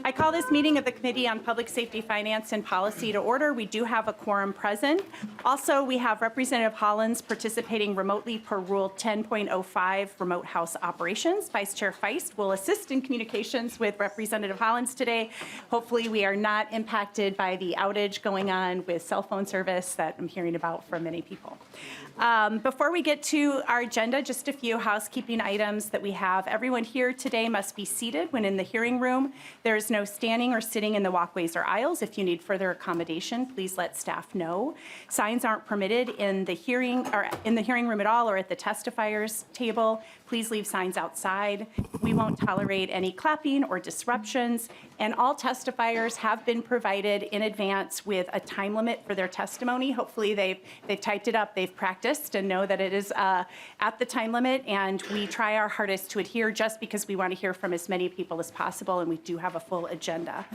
I call this meeting of the Committee on Public Safety, Finance, and Policy to order. We do have a quorum present. Also, we have Representative Hollins participating remotely per Rule 10.05, Remote House Operations. Vice Chair Feist will assist in communications with Representative Hollins today. Hopefully, we are not impacted by the outage going on with cell phone service that I'm hearing about from many people. Before we get to our agenda, just a few housekeeping items that we have. Everyone here today must be seated when in the hearing room. There is no standing or sitting in the walkways or aisles. If you need further accommodation, please let staff know. Signs aren't permitted in the hearing room at all or at the testifiers table. Please leave signs outside. We won't tolerate any clapping or disruptions. And all testifiers have been provided in advance with a time limit for their testimony. Hopefully they've typed it up, they've practiced and know that it is at the time limit, and we try our hardest to adhere just because we want to hear from as many people as possible, and we do have a full agenda.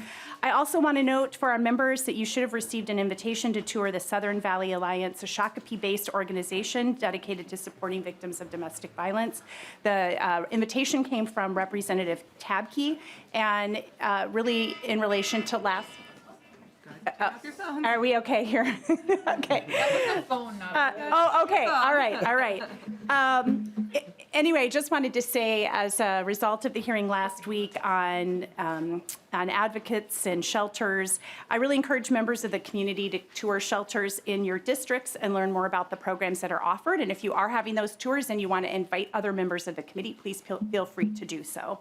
I also want to note for our members that you should have received an invitation to tour the Southern Valley Alliance, a Shakopee-based organization dedicated to supporting victims of domestic violence. The invitation came from Representative Tabke, and really in relation to last. Are we okay here? Okay. That was a phone, not okay. All right. Anyway, just wanted to say, as a result of the hearing last week on advocates and shelters, I really encourage members of the community to tour shelters in your districts and learn more about the programs that are offered. And if you are having those tours and you want to invite other members of the committee, please feel free to do so.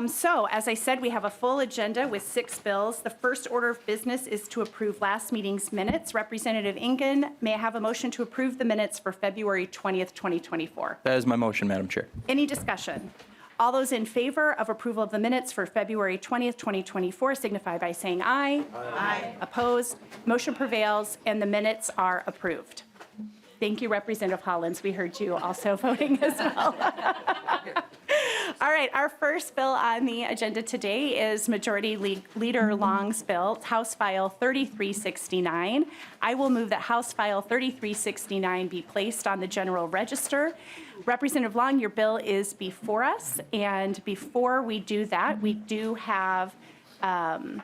So, as I said, we have a full agenda with 6 bills. The first order of business is to approve last meeting's minutes. Representative Ingen, may I have a motion to approve the minutes for February 20th, 2024? That is my motion, Madam Chair. Any discussion? All those in favor of approval of the minutes for February 20th, 2024 signify by saying aye. Aye. Opposed? Motion prevails, and the minutes are approved. Thank you, Representative Hollins. We heard you also voting as well. All right, our first bill on the agenda today is Majority Leader Long's bill, House File 3369. I will move that House File 3369 be placed on the General Register. Representative Long, your bill is before us, and before we do that, we do have I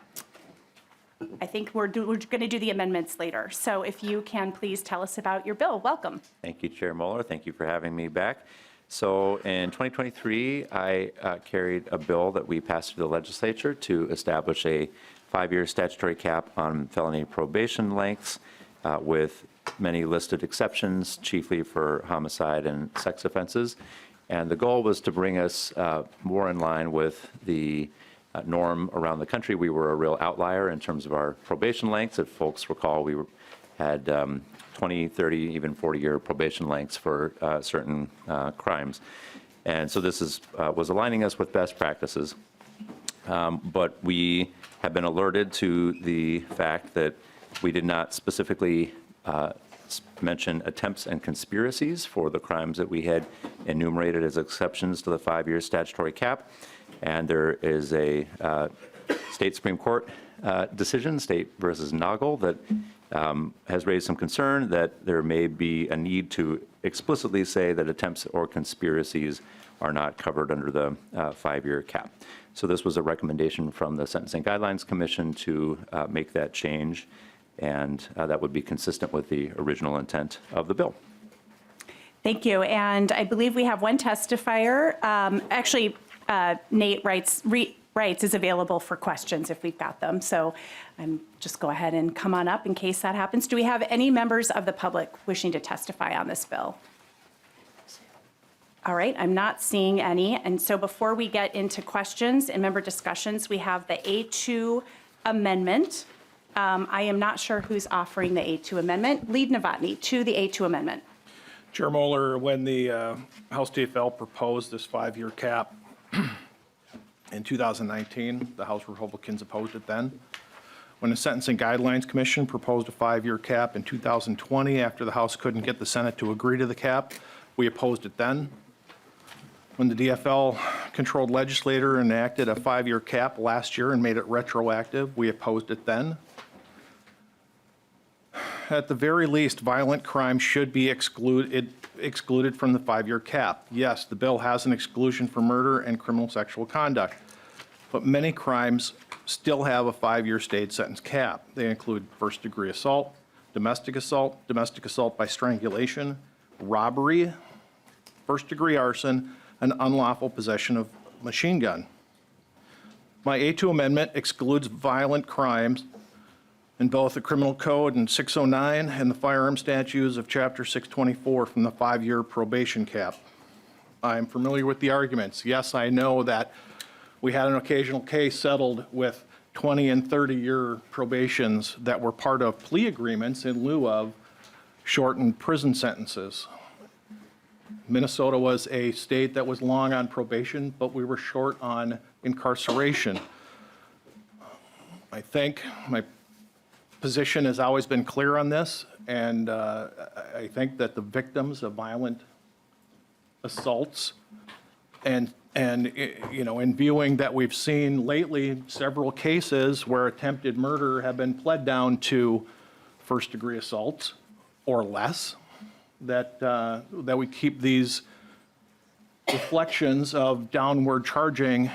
think we're going to do the amendments later. So if you can please tell us about your bill. Welcome. Thank you, Chair Moller. Thank you for having me back. So in 2023, I carried a bill that we passed through the legislature to establish a 5-year statutory cap on felony probation lengths with many listed exceptions, chiefly for homicide and sex offenses. And the goal was to bring us more in line with the norm around the country. We were a real outlier in terms of our probation lengths. If folks recall, we had 20, 30, even 40-year probation lengths for certain crimes. And so this was aligning us with best practices. But we have been alerted to the fact that we did not specifically mention attempts and conspiracies for the crimes that we had enumerated as exceptions to the 5-year statutory cap. And there is a state Supreme Court decision, State versus Noggle, that has raised some concern that there may be a need to explicitly say that attempts or conspiracies are not covered under the 5-year cap. So this was a recommendation from the Sentencing Guidelines Commission to make that change, and that would be consistent with the original intent of the bill. Thank you. And I believe we have one testifier. Nate Wrights is available for questions if we've got them. So just go ahead and come on up in case that happens. Do we have any members of the public wishing to testify on this bill? All right, I'm not seeing any. And so before we get into questions and member discussions, we have the A2 amendment. I am not sure who's offering the A2 amendment. Lead Novotny to the A2 amendment. Chair Moller, when the House TFL proposed this 5-year cap in 2019, the House Republicans opposed it then. When the Sentencing Guidelines Commission proposed a 5-year cap in 2020 after the House couldn't get the Senate to agree to the cap, we opposed it then. When the DFL-controlled legislator enacted a 5-year cap last year and made it retroactive, we opposed it then. At the very least, violent crime should be excluded from the 5-year cap. Yes, the bill has an exclusion for murder and criminal sexual conduct. but many crimes still have a 5-year state sentence cap. They include first-degree assault, domestic assault by strangulation, robbery, first-degree arson, and unlawful possession of machine gun. My A2 amendment excludes violent crimes in both the Criminal Code and 609 and the firearm statutes of Chapter 624 from the 5-year probation cap. I'm familiar with the arguments. Yes, I know that we had an occasional case settled with 20 and 30-year probations that were part of plea agreements in lieu of shortened prison sentences. Minnesota was a state that was long on probation, but we were short on incarceration. I think my position has always been clear on this, and I think that the victims of violent assaults and you know, in viewing that we've seen lately several cases where attempted murder have been pled down to first-degree assaults or less, that we keep these reflections of downward charging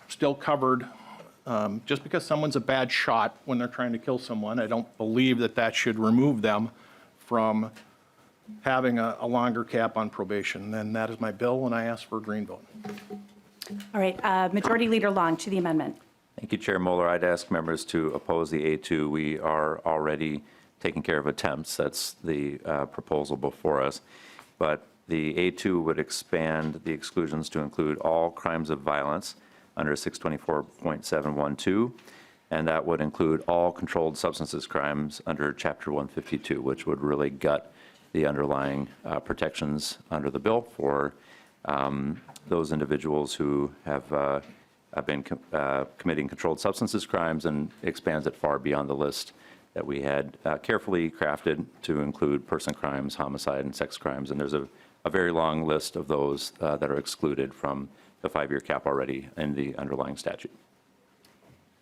still covered. Just because someone's a bad shot when they're trying to kill someone, I don't believe that that should remove them from having a longer cap on probation. And that is my bill, and I ask for a green vote. All right, Majority Leader Long to the amendment. Thank you, Chair Moller. I'd ask members to oppose the A2. We are already taking care of attempts. That's the proposal before us. But the A2 would expand the exclusions to include all crimes of violence under 624.712, and that would include all controlled substances crimes under Chapter 152, which would really gut the underlying protections under the bill for those individuals who have been committing controlled substances crimes, and expands it far beyond the list that we had carefully crafted to include person crimes, homicide, and sex crimes. And there's a very long list of those that are excluded from the 5-year cap already in the underlying statute.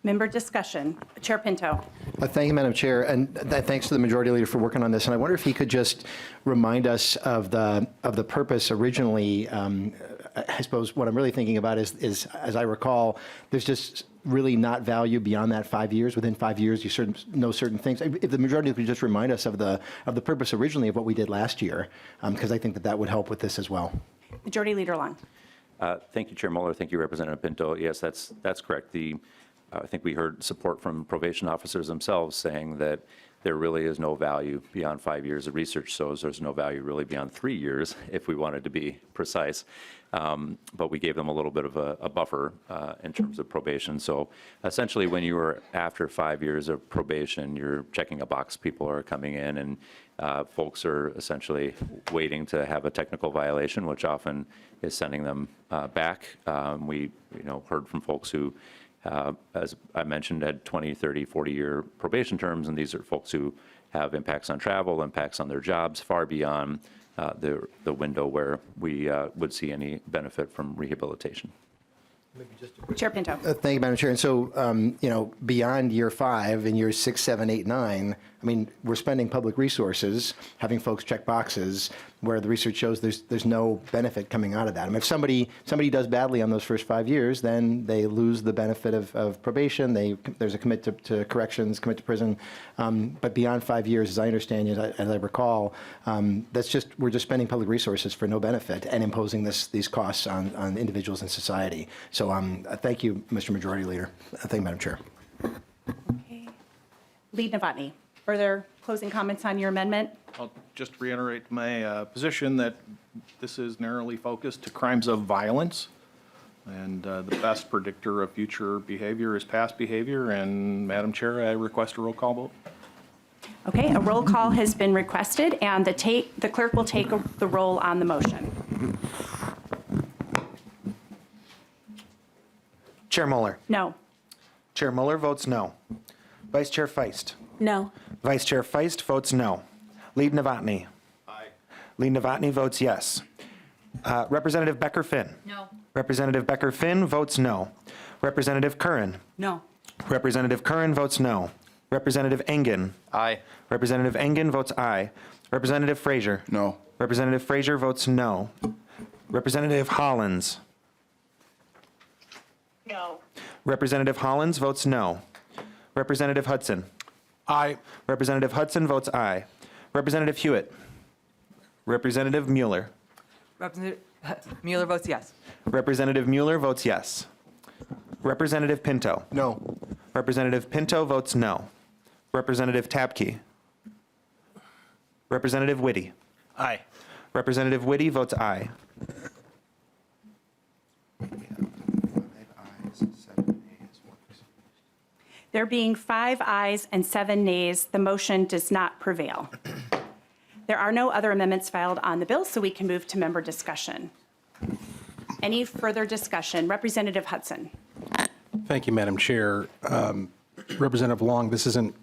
Member discussion. Chair Pinto. Thank you, Madam Chair, and thanks to the Majority Leader for working on this. And I wonder if he could just remind us of the purpose originally. I suppose what I'm really thinking about is, as I recall, there's just really not value beyond that 5 years. Within 5 years, you know certain things. If the Majority could just remind us of the purpose originally of what we did last year, because I think that would help with this as well. Majority Leader Long. Thank you, Chair Moller. Thank you, Representative Pinto. Yes, that's correct. I think we heard support from probation officers themselves saying that there really is no value beyond 5 years of research, so there's no value really beyond 3 years if we wanted to be precise. But we gave them a little bit of a buffer in terms of probation. So essentially, when you are after 5 years of probation, you're checking a box. People are coming in, and folks are essentially waiting to have a technical violation, which often is sending them back. We heard from folks who, as I mentioned, had 20, 30, 40-year probation terms, and these are folks who have impacts on travel, impacts on their jobs, far beyond the window where we would see any benefit from rehabilitation. Chair Pinto. Thank you, Madam Chair. And so, beyond year 5 and years 6, 7, 8, 9, I mean, we're spending public resources, having folks check boxes where the research shows there's no benefit coming out of that. I mean, if somebody does badly on those first 5 years, then they lose the benefit of probation. There's a commit to corrections, commit to prison. But beyond 5 years, as I understand it, as I recall, we're just spending public resources for no benefit and imposing these costs on individuals in society. So thank you, Mr. Majority Leader. Thank you, Madam Chair. Okay. Lead Novotny. Further closing comments on your amendment? I'll just reiterate my position that this is narrowly focused to crimes of violence, and the best predictor of future behavior is past behavior. And Madam Chair, I request a roll call vote. Okay, a roll call has been requested, and the clerk will take the roll on the motion. Chair Moller. No. Chair Moller votes no. Vice Chair Feist. No. Vice Chair Feist votes no. Lead Novotny. Aye. Lead Novotny votes yes. Representative Becker-Finn. No. Representative Becker-Finn votes no. Representative Curran. No. Representative Curran votes no. Representative Engen. Aye. Representative Engen votes aye. Representative Frazier. No. Representative Frazier votes no. Representative Hollins. No. Representative Hollins votes no. Representative Hudson. Aye. Representative Hudson votes aye. Representative Hewitt. Representative Mueller. Representative Mueller votes yes. Representative Mueller votes yes. Representative Pinto. No. Representative Pinto votes no. Representative Tabke. Representative Whitty. Aye. Representative Whitty votes aye. There being 5 ayes and 7 nays, the motion does not prevail. There are no other amendments filed on the bill, so we can move to member discussion. Any further discussion? Representative Hudson. Thank you, Madam Chair. Representative Long, this isn't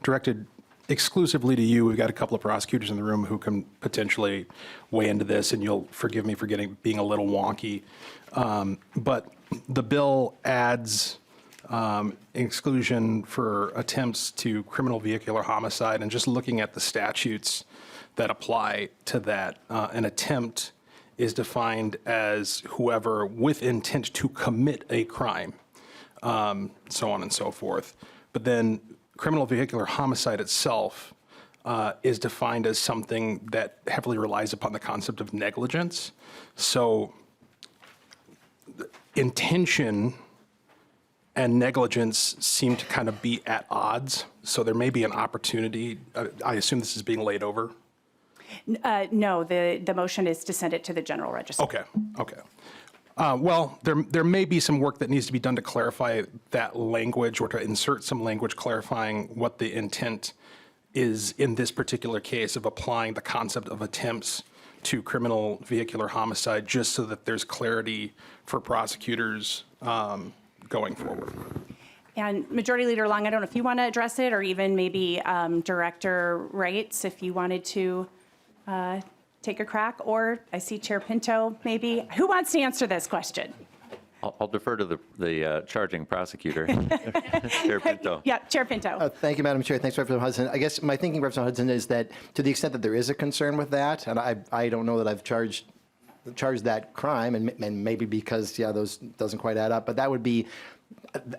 directed exclusively to you. We've got a couple of prosecutors in the room who can potentially weigh into this, and you'll forgive me for being a little wonky. But the bill adds exclusion for attempts to criminal vehicular homicide, and just looking at the statutes that apply to that, an attempt is defined as whoever with intent to commit a crime, so on and so forth. But then criminal vehicular homicide itself is defined as something that heavily relies upon the concept of negligence. So intention and negligence seem to kind of be at odds. So there may be an opportunity. I assume this is being laid over. No, the motion is to send it to the general register. Okay. Well, there may be some work that needs to be done to clarify that language, or to insert some language clarifying what the intent is in this particular case of applying the concept of attempts to criminal vehicular homicide, just so that there's clarity for prosecutors going forward. And Majority Leader Long, I don't know if you want to address it, or even maybe Director Wrights, if you wanted to take a crack, or I see Chair Pinto maybe. Who wants to answer this question? I'll defer to the charging prosecutor, Chair Pinto. Yeah, Chair Pinto. Thank you, Madam Chair. Thanks, Representative Hudson. I guess my thinking, Representative Hudson, is that to the extent that there is a concern with that, and I don't know that I've charged that crime, and maybe because, those doesn't quite add up, but that would be,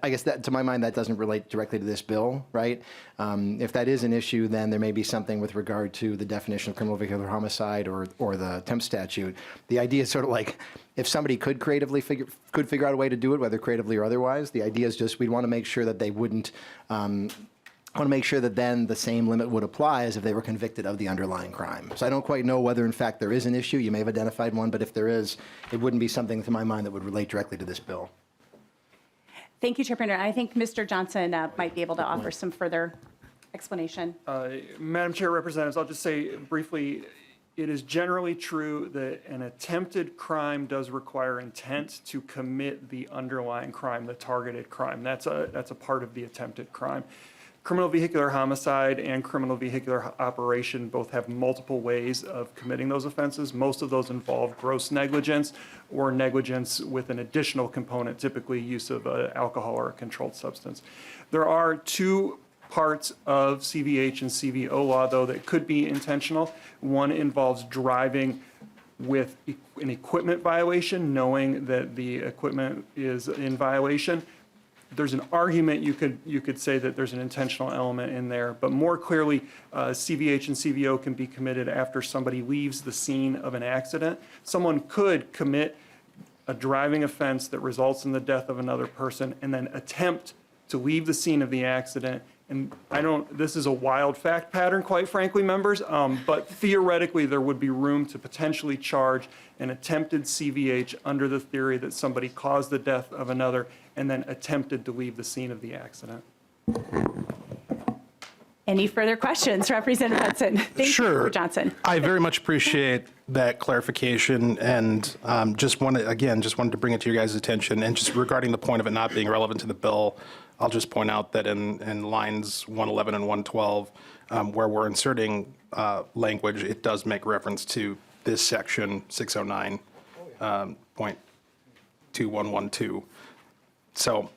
I guess that, to my mind, that doesn't relate directly to this bill, right? If that is an issue, then there may be something with regard to the definition of criminal vehicular homicide or the attempt statute. The idea is sort of like, if somebody could creatively figure out a way to do it, whether creatively or otherwise, the idea is just we'd want to make sure that they wouldn't, want to make sure that then the same limit would apply as if they were convicted of the underlying crime. So I don't quite know whether, in fact, there is an issue. You may have identified one, but if there is, it wouldn't be something, to my mind, that would relate directly to this bill. Thank you, Chair Pinto. I think Mr. Johnson might be able to offer some further explanation. Madam Chair, Representatives, I'll just say briefly, it is generally true that an attempted crime does require intent to commit the underlying crime, the targeted crime. That's a part of the attempted crime. Criminal vehicular homicide and criminal vehicular operation both have multiple ways of committing those offenses. Most of those involve gross negligence or negligence with an additional component, typically use of alcohol or a controlled substance. There are two parts of CVH and CVO law, though, that could be intentional. One involves driving with an equipment violation, knowing that the equipment is in violation. There's an argument you could say that there's an intentional element in there, but more clearly, CVH and CVO can be committed after somebody leaves the scene of an accident. Someone could commit a driving offense that results in the death of another person and then attempt to leave the scene of the accident. And this is a wild fact pattern, quite frankly, members, but theoretically there would be room to potentially charge an attempted CVH under the theory that somebody caused the death of another and then attempted to leave the scene of the accident. Any further questions, Representative Hudson? Thank you, Sure. Mr. Johnson. I very much appreciate that clarification, and just wanted to bring it to your guys' attention. And just regarding the point of it not being relevant to the bill, I'll just point out that in lines 111 and 112, where we're inserting language, it does make reference to this section 609.2112. So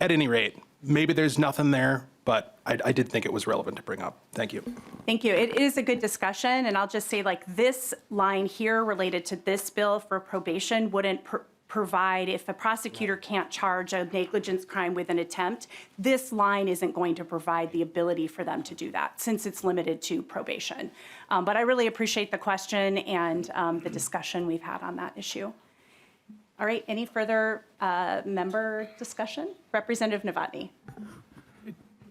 at any rate, maybe there's nothing there, but I did think it was relevant to bring up. Thank you. Thank you. It is a good discussion, and I'll just say, like, this line here related to this bill for probation wouldn't provide, if a prosecutor can't charge a negligence crime with an attempt, this line isn't going to provide the ability for them to do that since it's limited to probation. But I really appreciate the question and the discussion we've had on that issue. All right, any further member discussion? Representative Novotny.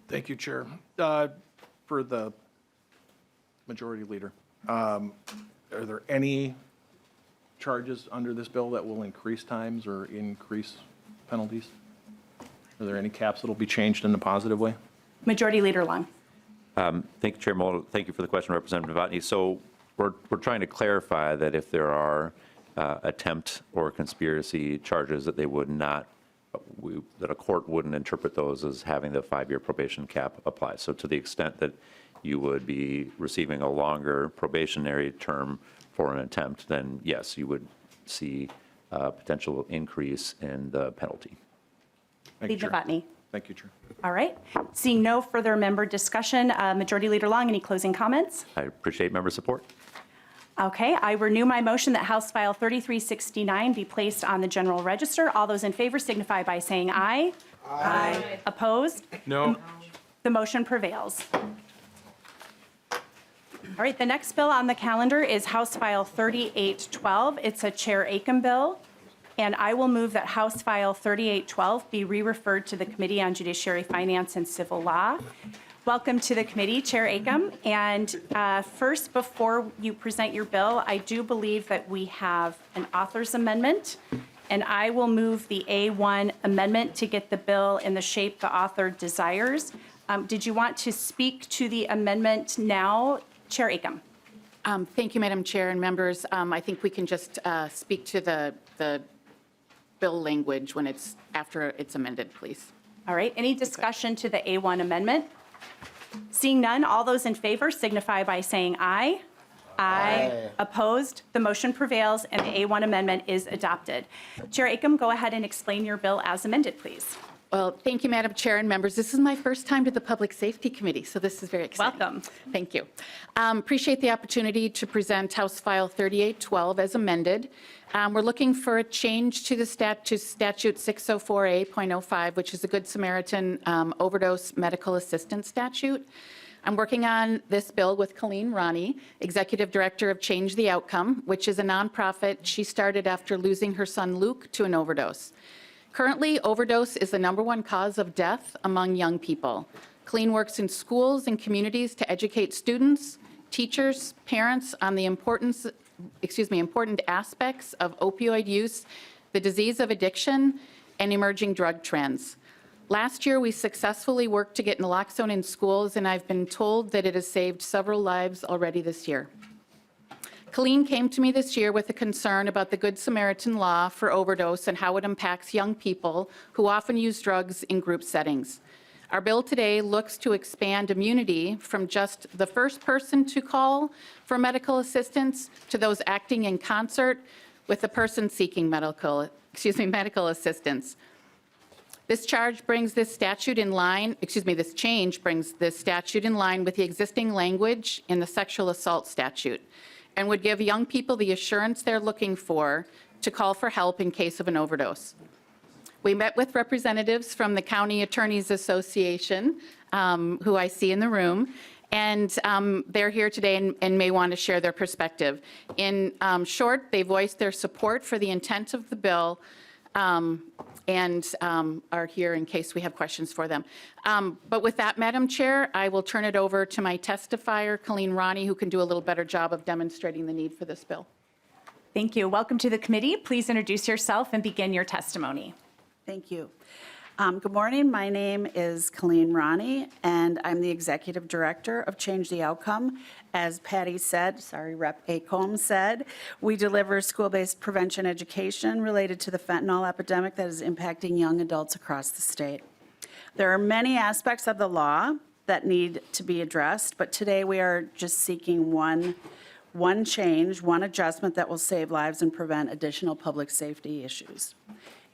Thank you, Chair. For the Majority Leader, are there any charges under this bill that will increase times or increase penalties? Are there any caps that will be changed in a positive way? Majority Leader Long. Thank you, Chair Moller. Thank you for the question, Representative Novotny. So we're trying to clarify that if there are attempt or conspiracy charges that they would not, that a court wouldn't interpret those as having the 5-year probation cap apply. So to the extent that you would be receiving a longer probationary term for an attempt, then yes, you would see a potential increase in the penalty. Thank you, Lead Chair. Novotny. Thank you, Chair. All right. Seeing no further member discussion, Majority Leader Long, any closing comments? I appreciate member support. Okay, I renew my motion that House File 3369 be placed on the general register. All those in favor signify by saying aye. Aye. Opposed? No. The motion prevails. All right, the next bill on the calendar is House File 3812. It's a Chair Acomb bill, and I will move that House File 3812 be re-referred to the Committee on Judiciary, Finance, and Civil Law. Welcome to the committee, Chair Acomb. And first, before you present your bill, I do believe that we have an author's amendment, and I will move the A1 amendment to get the bill in the shape the author desires. Did you want to speak to the amendment now, Chair Acomb? Thank you, Madam Chair and members. I think we can just speak to the bill language when it's after it's amended, please. All right, any discussion to the A1 amendment? Seeing none, all those in favor signify by saying aye. Aye. Opposed? The motion prevails and the A1 amendment is adopted. Chair Acomb, go ahead and explain your bill as amended, please. Well, thank you, Madam Chair and members. This is my first time to the Public Safety Committee, so this is very exciting. Welcome. Thank you. Appreciate the opportunity to present House File 3812 as amended. We're looking for a change to the statute 604A.05, which is a Good Samaritan overdose medical assistance statute. I'm working on this bill with Colleen Ronnie, Executive Director of Change the Outcome, which is a nonprofit she started after losing her son Luke to an overdose. Currently, overdose is the #1 cause of death among young people. Colleen works in schools and communities to educate students, teachers, parents on the important aspects of opioid use, the disease of addiction, and emerging drug trends. Last year, we successfully worked to get naloxone in schools, and I've been told that it has saved several lives already this year. Colleen came to me this year with a concern about the Good Samaritan law for overdose and how it impacts young people who often use drugs in group settings. Our bill today looks to expand immunity from just the first person to call for medical assistance to those acting in concert with the person seeking medical assistance. This change brings this statute in line with the existing language in the sexual assault statute, and would give young people the assurance they're looking for to call for help in case of an overdose. We met with representatives from the County Attorneys Association, who I see in the room, and they're here today and may want to share their perspective. In short, they voiced their support for the intent of the bill, and are here in case we have questions for them. But with that, Madam Chair, I will turn it over to my testifier, Colleen Ronnie, who can do a little better job of demonstrating the need for this bill. Thank you. Welcome to the committee. Please introduce yourself and begin your testimony. Thank you. Good morning. My name is Colleen Ronnie, and I'm the Executive Director of Change the Outcome. As Patty said, Rep. Acomb said, we deliver school-based prevention education related to the fentanyl epidemic that is impacting young adults across the state. There are many aspects of the law that need to be addressed, but today we are just seeking one change, one adjustment that will save lives and prevent additional public safety issues.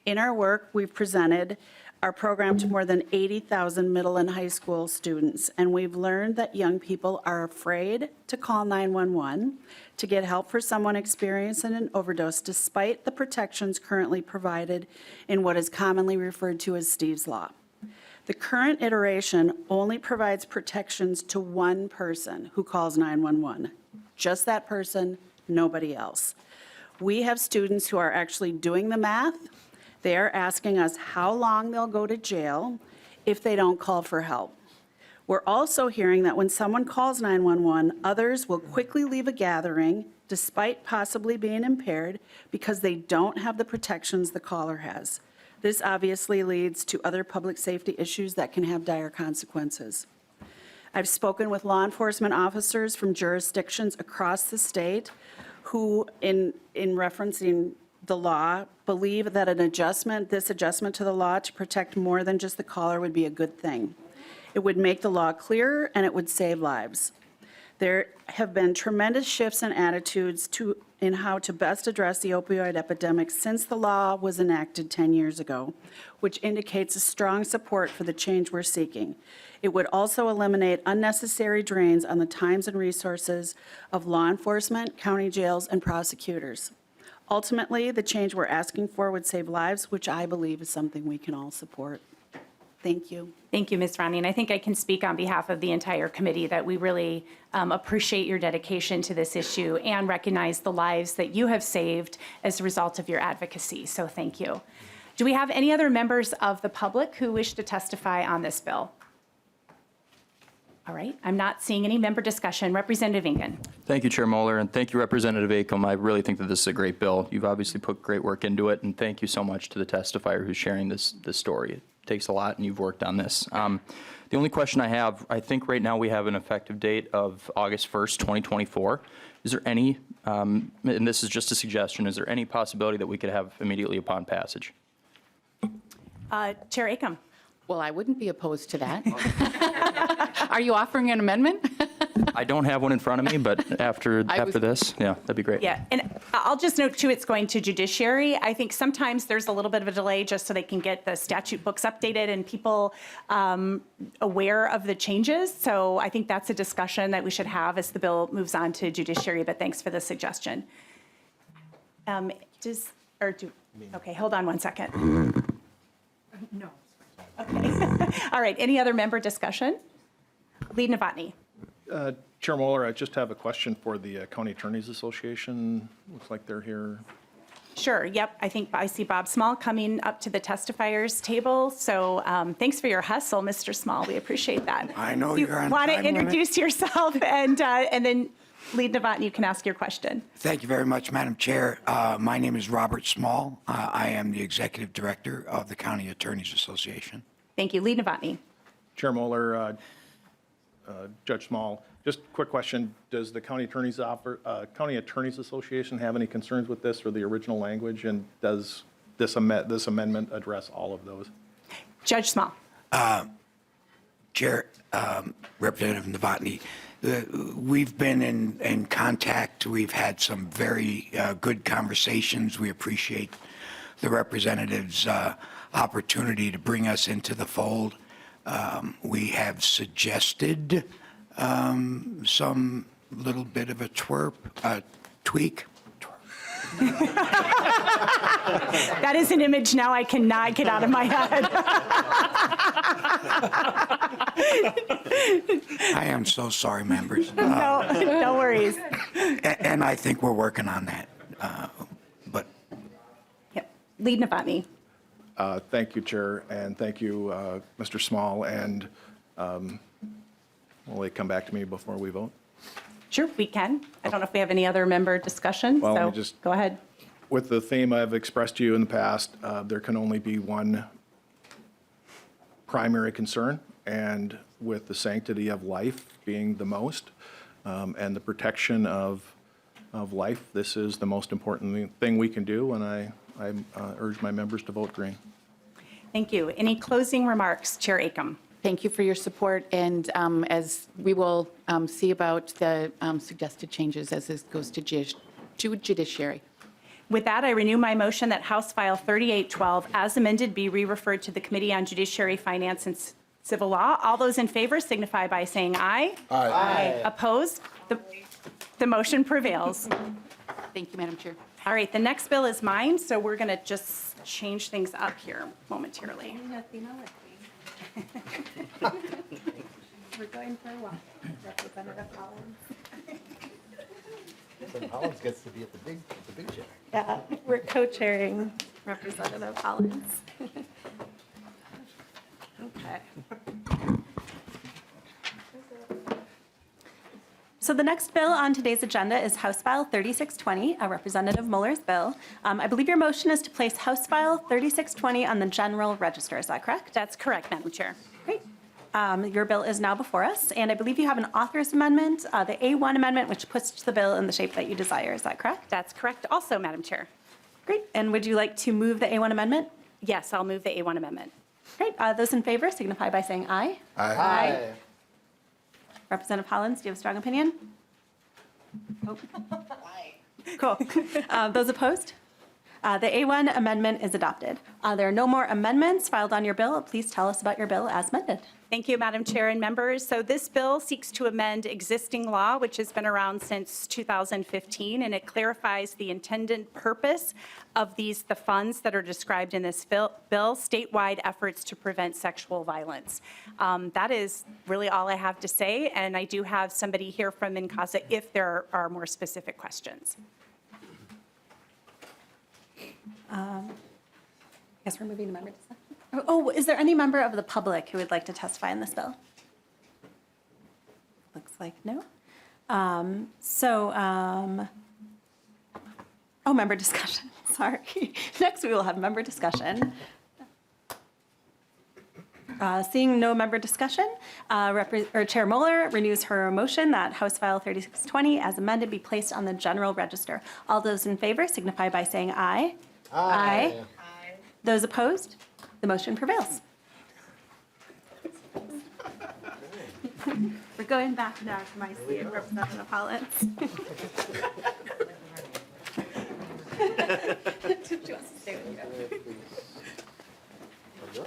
In our work, we've presented our program to more than 80,000 middle and high school students, and we've learned that young people are afraid to call 911 to get help for someone experiencing an overdose, despite the protections currently provided in what is commonly referred to as Steve's Law. The current iteration only provides protections to one person who calls 911, just that person, nobody else. We have students who are actually doing the math. They are asking us how long they'll go to jail if they don't call for help. We're also hearing that when someone calls 911, others will quickly leave a gathering despite possibly being impaired because they don't have the protections the caller has. This obviously leads to other public safety issues that can have dire consequences. I've spoken with law enforcement officers from jurisdictions across the state who, in referencing the law, believe that this adjustment to the law to protect more than just the caller would be a good thing. It would make the law clearer and it would save lives. There have been tremendous shifts in attitudes in how to best address the opioid epidemic since the law was enacted 10 years ago, which indicates a strong support for the change we're seeking. It would also eliminate unnecessary drains on the times and resources of law enforcement, county jails, and prosecutors. Ultimately, the change we're asking for would save lives, which I believe is something we can all support. Thank you. Thank you, Ms. Ronnie. And I think I can speak on behalf of the entire committee that we really appreciate your dedication to this issue and recognize the lives that you have saved as a result of your advocacy. So thank you. Do we have any other members of the public who wish to testify on this bill? All right, I'm not seeing any member discussion. Representative Ingen. Thank you, Chair Moller, and thank you, Representative Acomb. I really think that this is a great bill. You've obviously put great work into it, and thank you so much to the testifier who's sharing this story. It takes a lot, and you've worked on this. The only question I have, I think right now we have an effective date of August 1st, 2024. Is there any, and this is just a suggestion, is there any possibility that we could have immediately upon passage? Chair Acomb. Well, I wouldn't be opposed to that. Are you offering an amendment? I don't have one in front of me, but after this, yeah, that'd be great. Yeah, and I'll just note too, it's going to judiciary. I think sometimes there's a little bit of a delay just so they can get the statute books updated and people aware of the changes. So I think that's a discussion that we should have as the bill moves on to judiciary, but thanks for the suggestion. Okay, hold on one second. No. Okay. All right, any other member discussion? Lead Novotny. Chair Moller, I just have a question for the County Attorneys Association. Looks like they're here. Sure, yep, I think I see Bob Small coming up to the testifiers table. So thanks for your hustle, Mr. Small, we appreciate that. I know You you're on want to time limit. introduce yourself and then Lead Novotny, you can ask your question. Thank you very much, Madam Chair. My name is Robert Small. I am the Executive Director of the County Attorneys Association. Thank you, Lead Novotny. Chair Moller, Judge Small, just a quick question. Does the County Attorneys Association have any concerns with this or the original language? And does this amendment address all of those? Judge Small. Chair, Representative Novotny, we've been in contact. We've had some very good conversations. We appreciate the representative's opportunity to bring us into the fold. We have suggested some little bit of a tweak. That is an image now I cannot get out of my head. I am so sorry, members. No worries. And I think we're working on that. But Yep. Lead Novotny. Thank you, Chair, and thank you, Mr. Small. And will they come back to me before we vote? Sure, we can. I don't know if we have any other member discussion, Well, let so me just- go ahead. With the theme I've expressed to you in the past, there can only be one primary concern, and with the sanctity of life being the most, and the protection of life, this is the most important thing we can do, and I urge my members to vote green. Thank you. Any closing remarks, Chair Acomb? Thank you for your support, and as we will see about the suggested changes as this goes to judiciary. With that, I renew my motion that House File 3812, as amended, be re-referred to the Committee on Judiciary, Finance, and Civil Law. All those in favor signify by saying aye. Aye. Opposed? The motion prevails. Thank you, Madam Chair. All right, the next bill is mine, so we're going to just change things up here momentarily. We're going for a walk. Representative Hollins. Hollins gets to be at the big chair. Yeah, we're co-chairing Representative Hollins. Okay. So the next bill on today's agenda is House File 3620, a Representative Moller's bill. I believe your motion is to place House File 3620 on the general register. Is that correct? That's correct, Madam Chair. Great. Your bill is now before us, and I believe you have an author's amendment, the A1 amendment, which puts the bill in the shape that you desire. Is that correct? That's correct also, Madam Chair. Great. And would you like to move the A1 amendment? Yes, I'll move the A1 amendment. Great. Those in favor signify by saying aye. Aye. Representative Hollins, do you have a strong opinion? Oh. Cool. Those opposed? The A1 amendment is adopted. There are no more amendments filed on your bill. Please tell us about your bill as amended. Thank you, Madam Chair and members. So this bill seeks to amend existing law, which has been around since 2015, and it clarifies the intended purpose of the funds that are described in this bill, statewide efforts to prevent sexual violence. That is really all I have to say, and I do have somebody here from INCASA if there are more specific questions. I guess we're moving to member discussion. Oh, is there any member of the public who would like to testify in this bill? Looks like no. Member discussion. Sorry. Next, we will have member discussion. Seeing no member discussion, Chair Moller renews her motion that House File 3620, as amended, be placed on the general register. All those in favor signify by saying aye. Aye. Those opposed? The motion prevails. We're going back now to my seat, Representative Hollins. She wants to stay with you.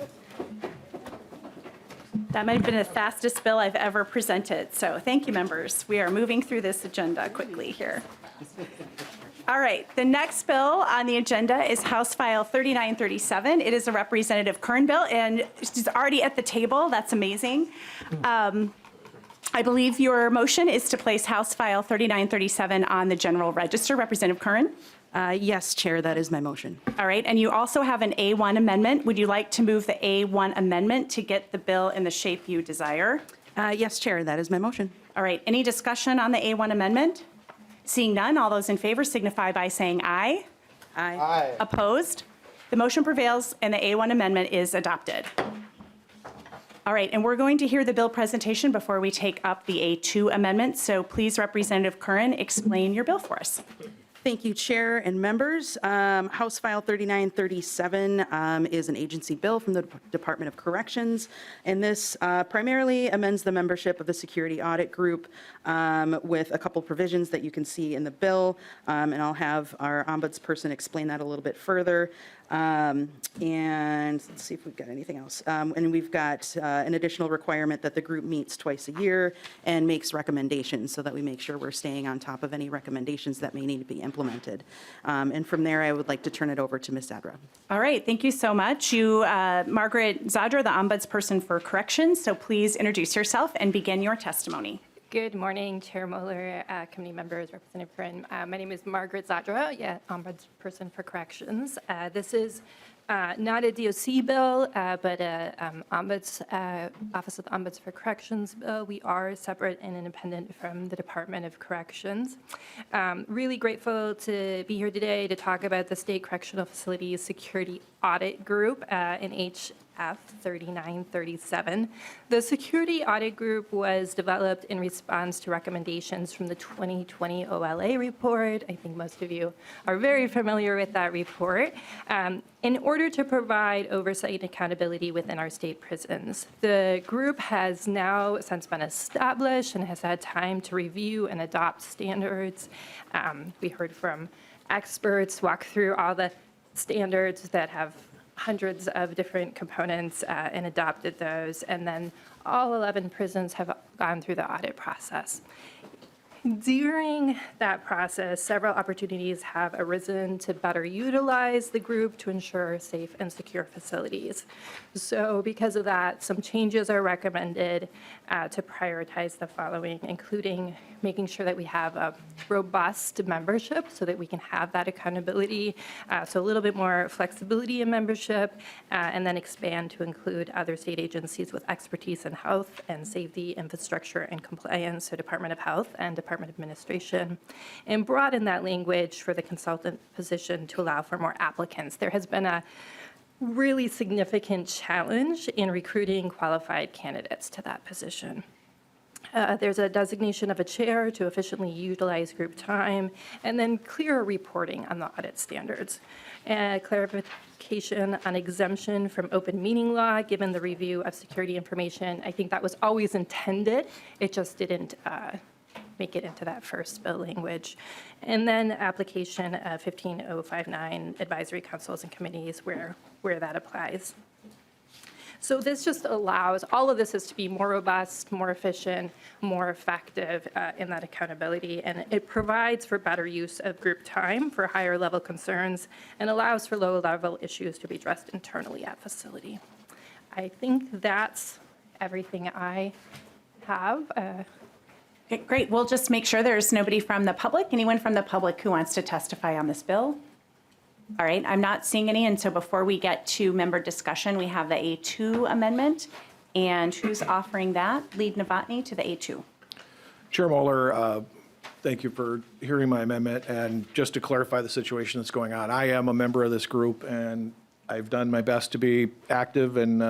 That might have been the fastest bill I've ever presented, so thank you, members. We are moving through this agenda quickly here. All right, the next bill on the agenda is House File 3937. It is a Representative Curran bill, and she's already at the table. That's amazing. I believe your motion is to place House File 3937 on the general register. Representative Curran? Yes, Chair, that is my motion. All right, and you also have an A1 amendment. Would you like to move the A1 amendment to get the bill in the shape you desire? Yes, Chair, that is my motion. All right, any discussion on the A1 amendment? Seeing none, all those in favor signify by saying aye. Aye. Opposed? The motion prevails and the A1 amendment is adopted. All right, and we're going to hear the bill presentation before we take up the A2 amendment. So please, Representative Curran, explain your bill for us. Thank you, Chair and members. House File 3937 is an agency bill from the Department of Corrections, and this primarily amends the membership of the Security Audit Group with a couple provisions that you can see in the bill, and I'll have our ombudsperson explain that a little bit further. And let's see if we've got anything else. And we've got an additional requirement that the group meets twice a year and makes recommendations so that we make sure we're staying on top of any recommendations that may need to be implemented. And from there, I would like to turn it over to Ms. Zadra. All right, thank you so much. Margaret Zadra, the Ombudsperson for Corrections, so please introduce yourself and begin your testimony. Good morning, Chair Moller, committee members, Representative Curran. My name is Margaret Zadra, Ombudsperson for Corrections. This is not a DOC bill, but Office of the Ombuds for Corrections bill. We are separate and independent from the Department of Corrections. Really grateful to be here today to talk about the State Correctional Facilities Security Audit Group in HF 3937. The Security Audit Group was developed in response to recommendations from the 2020 OLA report. I think most of you are very familiar with that report. In order to provide oversight and accountability within our state prisons. The group has now since been established and has had time to review and adopt standards. We heard from experts walk through all the standards that have hundreds of different components and adopted those. And then all 11 prisons have gone through the audit process. During that process, several opportunities have arisen to better utilize the group to ensure safe and secure facilities. So because of that, some changes are recommended to prioritize the following, including making sure that we have a robust membership so that we can have that accountability, so a little bit more flexibility in membership, and then expand to include other state agencies with expertise in health and safety, infrastructure, and compliance, so Department of Health and Department of Administration, and broaden that language for the consultant position to allow for more applicants. There has been a really significant challenge in recruiting qualified candidates to that position. There's a designation of a chair to efficiently utilize group time, and then clearer reporting on the audit standards. Clarification on exemption from open meeting law, given the review of security information. I think that was always intended. It just didn't make it into that first bill language. And then application of 15059, advisory councils and committees where that applies. So this just allows, all of this is to be more robust, more efficient, more effective in that accountability, and it provides for better use of group time for higher level concerns and allows for low level issues to be addressed internally at facility. I think that's everything I have. Okay, great. We'll just make sure there's nobody from the public. Anyone from the public who wants to testify on this bill? All right, I'm not seeing any, and so before we get to member discussion, we have the A2 amendment. And who's offering that? Lead Novotny to the A2. Chair Moller, thank you for hearing my amendment. And just to clarify the situation that's going on, I am a member of this group, and I've done my best to be active and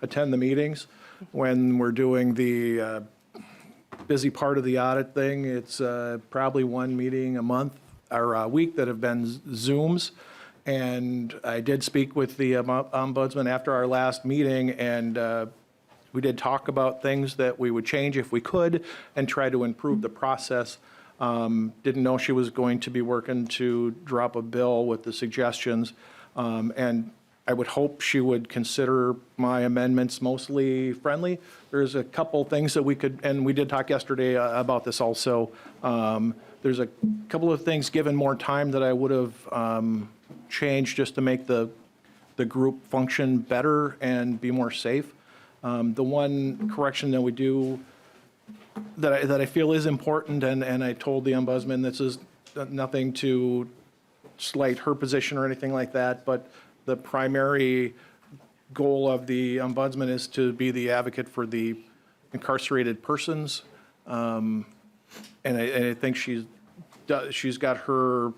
attend the meetings. When we're doing the busy part of the audit thing, it's probably one meeting a month or a week that have been Zooms. And I did speak with the ombudsman after our last meeting, and we did talk about things that we would change if we could and try to improve the process. Didn't know she was going to be working to drop a bill with the suggestions. And I would hope she would consider my amendments mostly friendly. There's a couple things that we could, and we did talk yesterday about this also. There's a couple of things, given more time, that I would have changed just to make the group function better and be more safe. The one correction that we do that I feel is important, and I told the ombudsman this is nothing to slight her position or anything like that, but the primary goal of the ombudsman is to be the advocate for the incarcerated persons. And I think she's got her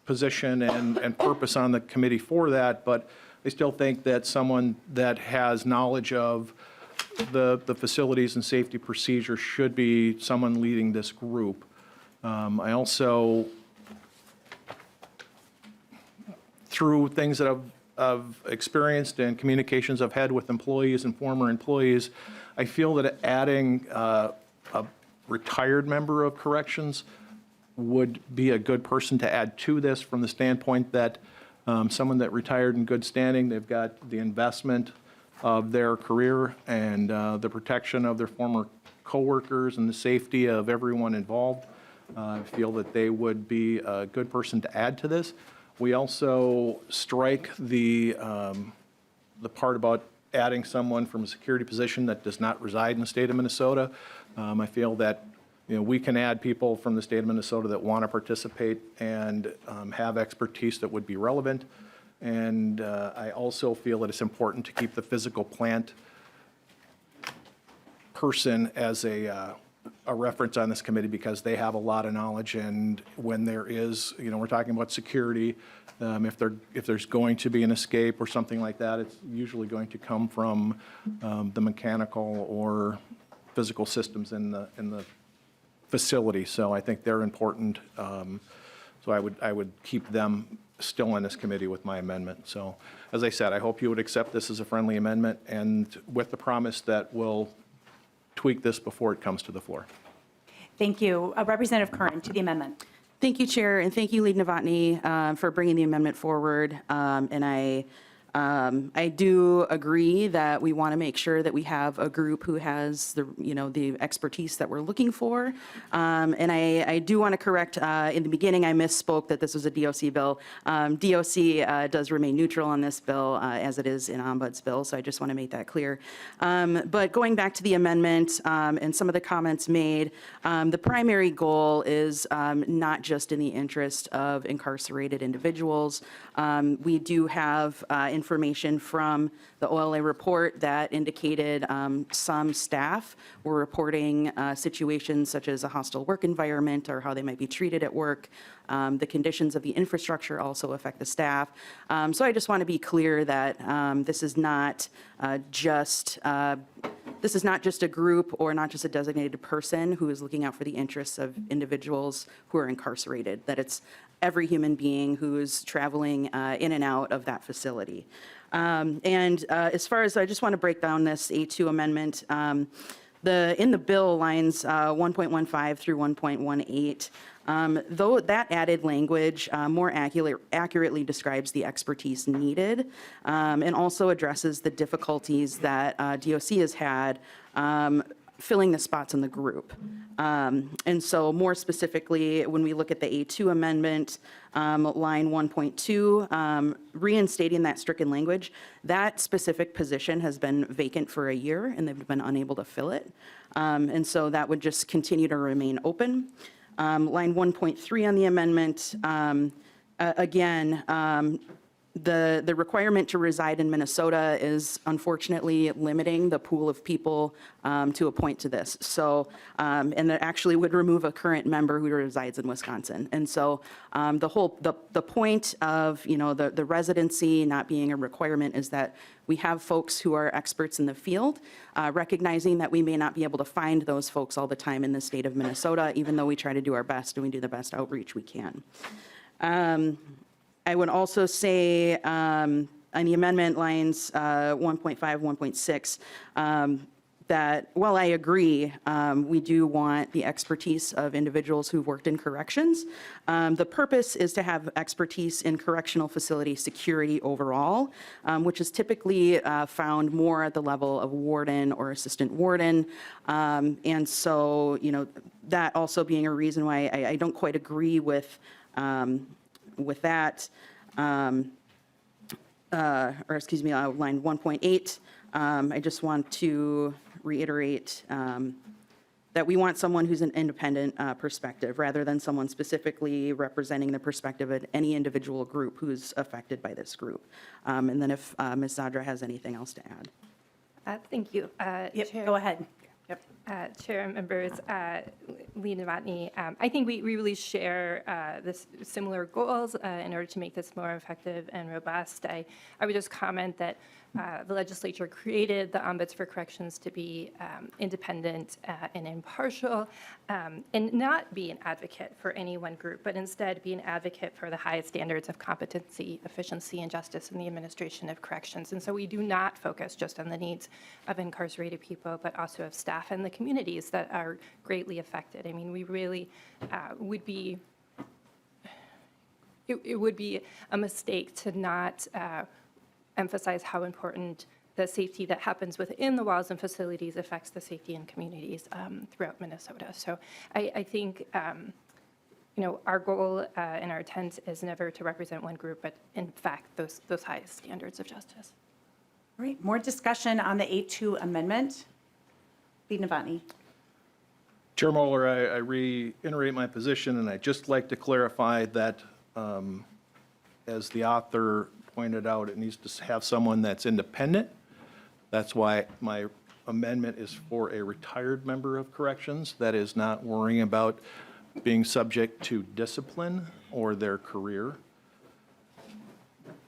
position and purpose on the committee for that, but I still think that someone that has knowledge of the facilities and safety procedures should be someone leading this group. I also, through things that I've experienced and communications I've had with employees and former employees, I feel that adding a retired member of corrections would be a good person to add to this, from the standpoint that someone that retired in good standing, they've got the investment of their career and the protection of their former coworkers and the safety of everyone involved. I feel that they would be a good person to add to this. We also strike the part about adding someone from a security position that does not reside in the state of Minnesota. I feel that we can add people from the state of Minnesota that want to participate and have expertise that would be relevant. And I also feel that it's important to keep the physical plant person as a reference on this committee, because they have a lot of knowledge. And when there is, we're talking about security, if there's going to be an escape or something like that, it's usually going to come from the mechanical or physical systems in the facility. So I think they're important. So I would keep them still in this committee with my amendment. So as I said, I hope you would accept this as a friendly amendment, and with the promise that we'll tweak this before it comes to the floor. Thank you. Representative Curran to the amendment. Thank you, Chair, and thank you, Lead Novotny, for bringing the amendment forward. And I do agree that we want to make sure that we have a group who has the expertise that we're looking for. And I do want to correct, in the beginning, I misspoke that this was a DOC bill. DOC does remain neutral on this bill, as it is in Ombud's bill, so I just want to make that clear. But going back to the amendment and some of the comments made, the primary goal is not just in the interest of incarcerated individuals. We do have information from the OLA report that indicated some staff were reporting situations such as a hostile work environment or how they might be treated at work. The conditions of the infrastructure also affect the staff. So I just want to be clear that this is not just a group or not just a designated person who is looking out for the interests of individuals who are incarcerated, that it's every human being who is traveling in and out of that facility. And as far as, I just want to break down this A2 amendment. In the bill, lines 1.15 through 1.18, though that added language more accurately describes the expertise needed and also addresses the difficulties that DOC has had filling the spots in the group. And so more specifically, when we look at the A2 amendment, line 1.2, reinstating that stricken language, that specific position has been vacant for a year and they've been unable to fill it. And so that would just continue to remain open. Line 1.3 on the amendment, again, the requirement to reside in Minnesota is unfortunately limiting the pool of people to appoint to this. So, and that actually would remove a current member who resides in Wisconsin. And so the point of, the residency not being a requirement is that we have folks who are experts in the field, recognizing that we may not be able to find those folks all the time in the state of Minnesota, even though we try to do our best and we do the best outreach we can. I would also say on the amendment lines 1.5, 1.6, that while I agree, we do want the expertise of individuals who've worked in corrections. The purpose is to have expertise in correctional facility security overall, which is typically found more at the level of warden or assistant warden. And so, that also being a reason why I don't quite agree with that, or excuse me, line 1.8, I just want to reiterate that we want someone who's an independent perspective rather than someone specifically representing the perspective of any individual group who's affected by this group. And then if Ms. Zadra has anything else to add. Thank you. Yep, Chair. go ahead. Chair and members, Lee Novotny, I think we really share this similar goals in order to make this more effective and robust. I would just comment that the legislature created the Ombuds for Corrections to be independent and impartial and not be an advocate for any one group, but instead be an advocate for the highest standards of competency, efficiency, and justice in the administration of corrections. And so we do not focus just on the needs of incarcerated people, but also of staff and the communities that are greatly affected. I mean, we really would be, it would be a mistake to not emphasize how important the safety that happens within the walls and facilities affects the safety in communities throughout Minnesota. So I think, our goal and our intent is never to represent one group, but in fact, those highest standards of justice. All right, more discussion on the A2 amendment. Lee Novotny. Chair Moller, I reiterate my position, and I'd just like to clarify that, as the author pointed out, it needs to have someone that's independent. That's why my amendment is for a retired member of corrections that is not worrying about being subject to discipline or their career.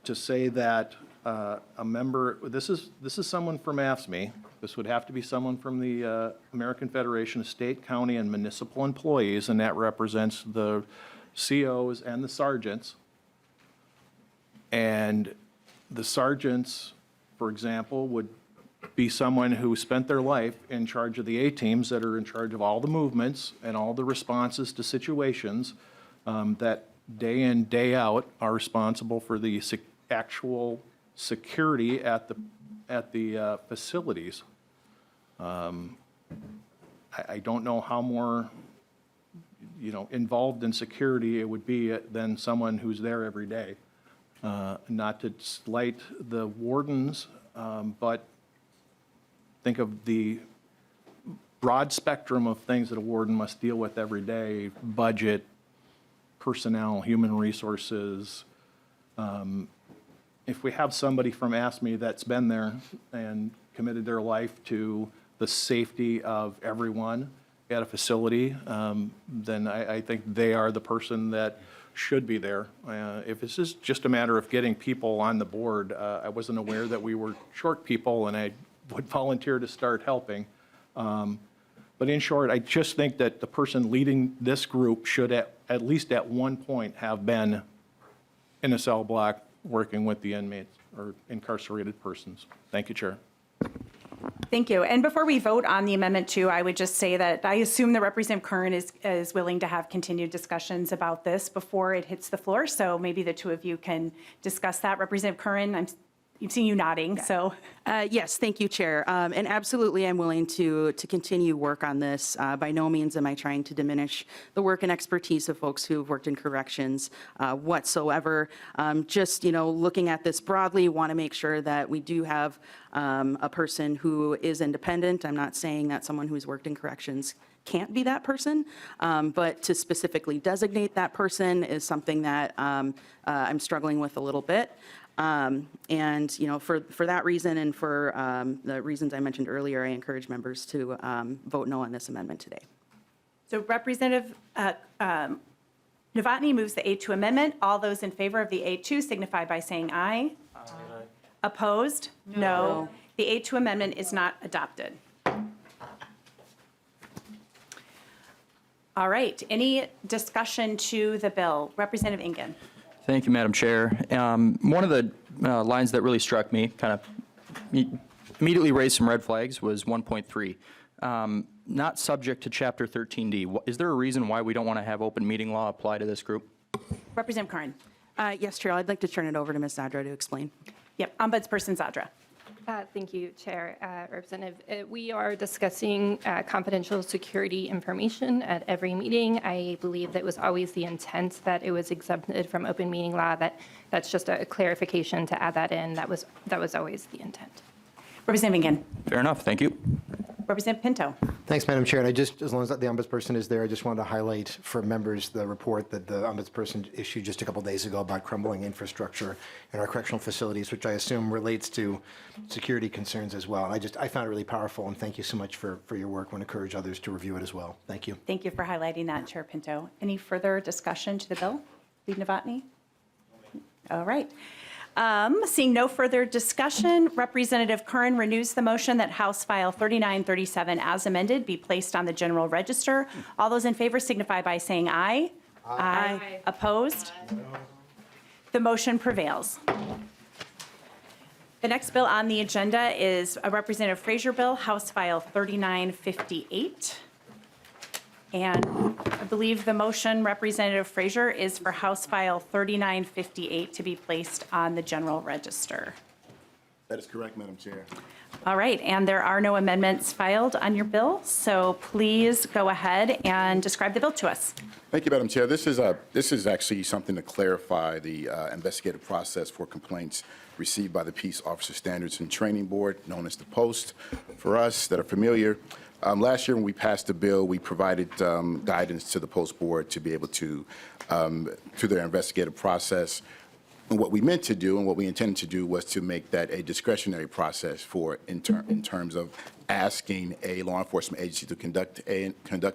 To say that a member, this is someone from AFSCME. This would have to be someone from the American Federation of State, County, and Municipal Employees, and that represents the COs and the sergeants. And the sergeants, for example, would be someone who spent their life in charge of the A-teams that are in charge of all the movements and all the responses to situations. that day in, day out are responsible for the actual security at the facilities. I don't know how more, involved in security it would be than someone who's there every day. Not to slight the wardens, but think of the broad spectrum of things that a warden must deal with every day: budget, personnel, human resources. If we have somebody from ASME that's been there and committed their life to the safety of everyone at a facility, then I think they are the person that should be there. If this is just a matter of getting people on the board, I wasn't aware that we were short people, and I would volunteer to start helping. But in short, I just think that the person leading this group should at least at one point have been in a cell block working with the inmates or incarcerated persons. Thank you, Chair. Thank you. And before we vote on the amendment 2, I would just say that I assume that Representative Curran is willing to have continued discussions about this before it hits the floor. So maybe the two of you can discuss that. Representative Curran, I'm seeing you nodding, so. Yes, thank you, Chair. And absolutely, I'm willing to continue work on this. By no means am I trying to diminish the work and expertise of folks who have worked in corrections whatsoever. Just, looking at this broadly, want to make sure that we do have a person who is independent. I'm not saying that someone who's worked in corrections can't be that person, but to specifically designate that person is something that I'm struggling with a little bit. And, for that reason and for the reasons I mentioned earlier, I encourage members to vote no on this amendment today. So Representative Novotny moves the A2 amendment. All those in favor of the A2 signify by saying aye. Aye. Opposed? No. The A2 amendment is not adopted. All right. Any discussion to the bill? Representative Ingen. Thank you, Madam Chair. One of the lines that really struck me, kind of immediately raised some red flags, was 1.3. Not subject to Chapter 13D. Is there a reason why we don't want to have open meeting law apply to this group? Representative Curran. Yes, Chair, I'd like to turn it over to Ms. Zadra to explain. Yep, Ombudsperson Zadra. Thank you, Chair. Representative, we are discussing confidential security information at every meeting. I believe that was always the intent that it was exempted from open meeting law. That's just a clarification to add that in. That was always the intent. Representative Ingen. Fair enough. Thank you. Representative Pinto. Thanks, Madam Chair. And as long as the ombudsperson is there, I just wanted to highlight for members the report that the ombudsperson issued just a couple days ago about crumbling infrastructure in our correctional facilities, which I assume relates to security concerns as well. And I found it really powerful, and thank you so much for your work. I want to encourage others to review it as well. Thank you. Thank you for highlighting that, Chair Pinto. Any further discussion to the bill? Lead Novotny? All right. Seeing no further discussion, Representative Curran renews the motion that House File 3937 as amended be placed on the general register. All those in favor signify by saying aye. Aye. Opposed? The motion prevails. The next bill on the agenda is a Representative Frazier bill, House File 3958. And I believe the motion, Representative Frazier, is for House File 3958 to be placed on the general register. That is correct, Madam Chair. All right, and there are no amendments filed on your bill, so please go ahead and describe the bill to us. Thank you, Madam Chair. This is actually something to clarify the investigative process for complaints received by the Peace Officer Standards and Training Board, known as the POST. For us that are familiar, last year when we passed the bill, we provided guidance to the Post Board to be able to their investigative process. And what we meant to do and what we intended to do was to make that a discretionary process for in terms of asking a law enforcement agency to conduct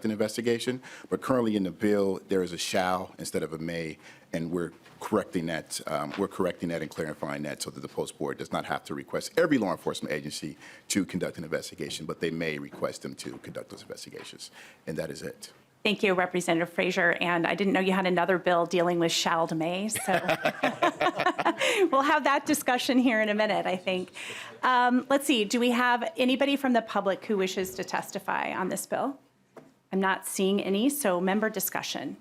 an investigation. But currently in the bill, there is a shall instead of a may, and we're correcting that. We're correcting that and clarifying that so that the Post Board does not have to request every law enforcement agency to conduct an investigation, but they may request them to conduct those investigations, and that is it. Thank you, Representative Frazier. And I didn't know you had another bill dealing with shall to may, so we'll have that discussion here in a minute, I think. Let's see, do we have anybody from the public who wishes to testify on this bill? I'm not seeing any, so member discussion.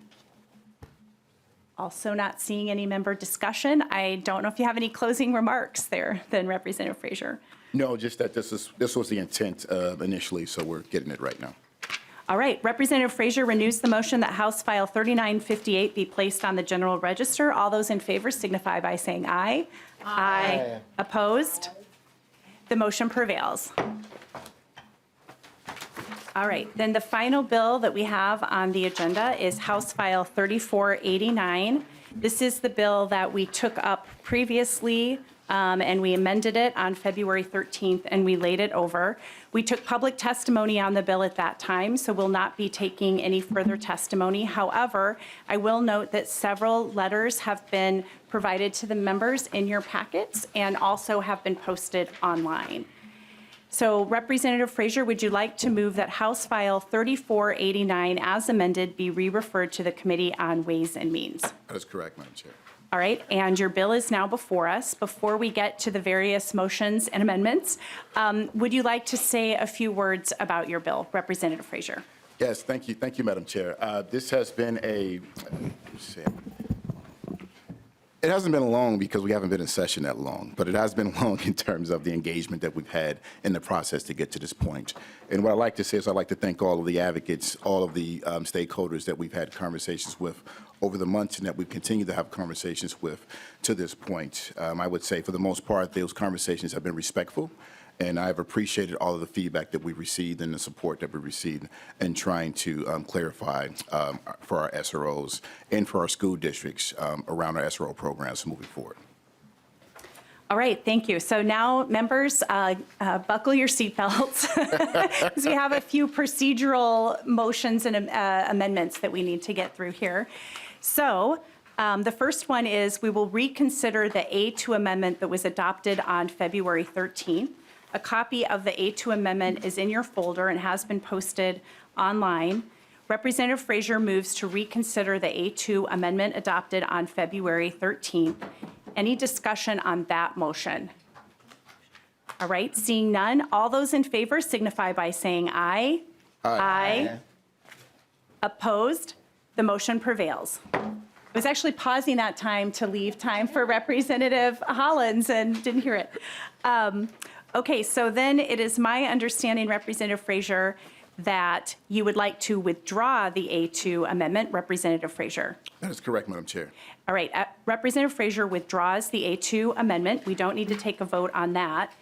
Also not seeing any member discussion. I don't know if you have any closing remarks there, then Representative Frazier. No, just that this was the intent initially, so we're getting it right now. All right, Representative Frazier renews the motion that House File 3958 be placed on the general register. All those in favor signify by saying aye. Aye. Opposed? The motion prevails. All right, then the final bill that we have on the agenda is House File 3489. This is the bill that we took up previously, and we amended it on February 13th, and we laid it over. We took public testimony on the bill at that time, so we'll not be taking any further testimony. However, I will note that several letters have been provided to the members in your packets and also have been posted online. So Representative Frazier, would you like to move that House File 3489 as amended be re-referred to the Committee on Ways and Means? That is correct, Madam Chair. All right, and your bill is now before us. Before we get to the various motions and amendments, would you like to say a few words about your bill, Representative Frazier? Yes, thank you, Madam Chair. This has been it hasn't been long because we haven't been in session that long, but it has been long in terms of the engagement that we've had in the process to get to this point. And what I'd like to say is I'd like to thank all of the advocates, all of the stakeholders that we've had conversations with over the months and that we continue to have conversations with to this point. I would say for the most part, those conversations have been respectful. And I've appreciated all of the feedback that we received and the support that we received in trying to clarify for our SROs and for our school districts around our SRO programs moving forward. All right, thank you. So now, members, buckle your seatbelts, because we have a few procedural motions and amendments that we need to get through here. So the first one is we will reconsider the A2 amendment that was adopted on February 13th. A copy of the A2 amendment is in your folder and has been posted online. Representative Frazier moves to reconsider the A2 amendment adopted on February 13th. Any discussion on that motion? All right, seeing none, all those in favor signify by saying aye. Aye. Opposed? The motion prevails. I was actually pausing that time to leave time for Representative Hollins and didn't hear it. Okay, so then it is my understanding, Representative Frazier, that you would like to withdraw the A2 amendment. Representative Frazier. That is correct, Madam Chair. All right, Representative Frazier withdraws the A2 amendment. We don't need to take a vote on that.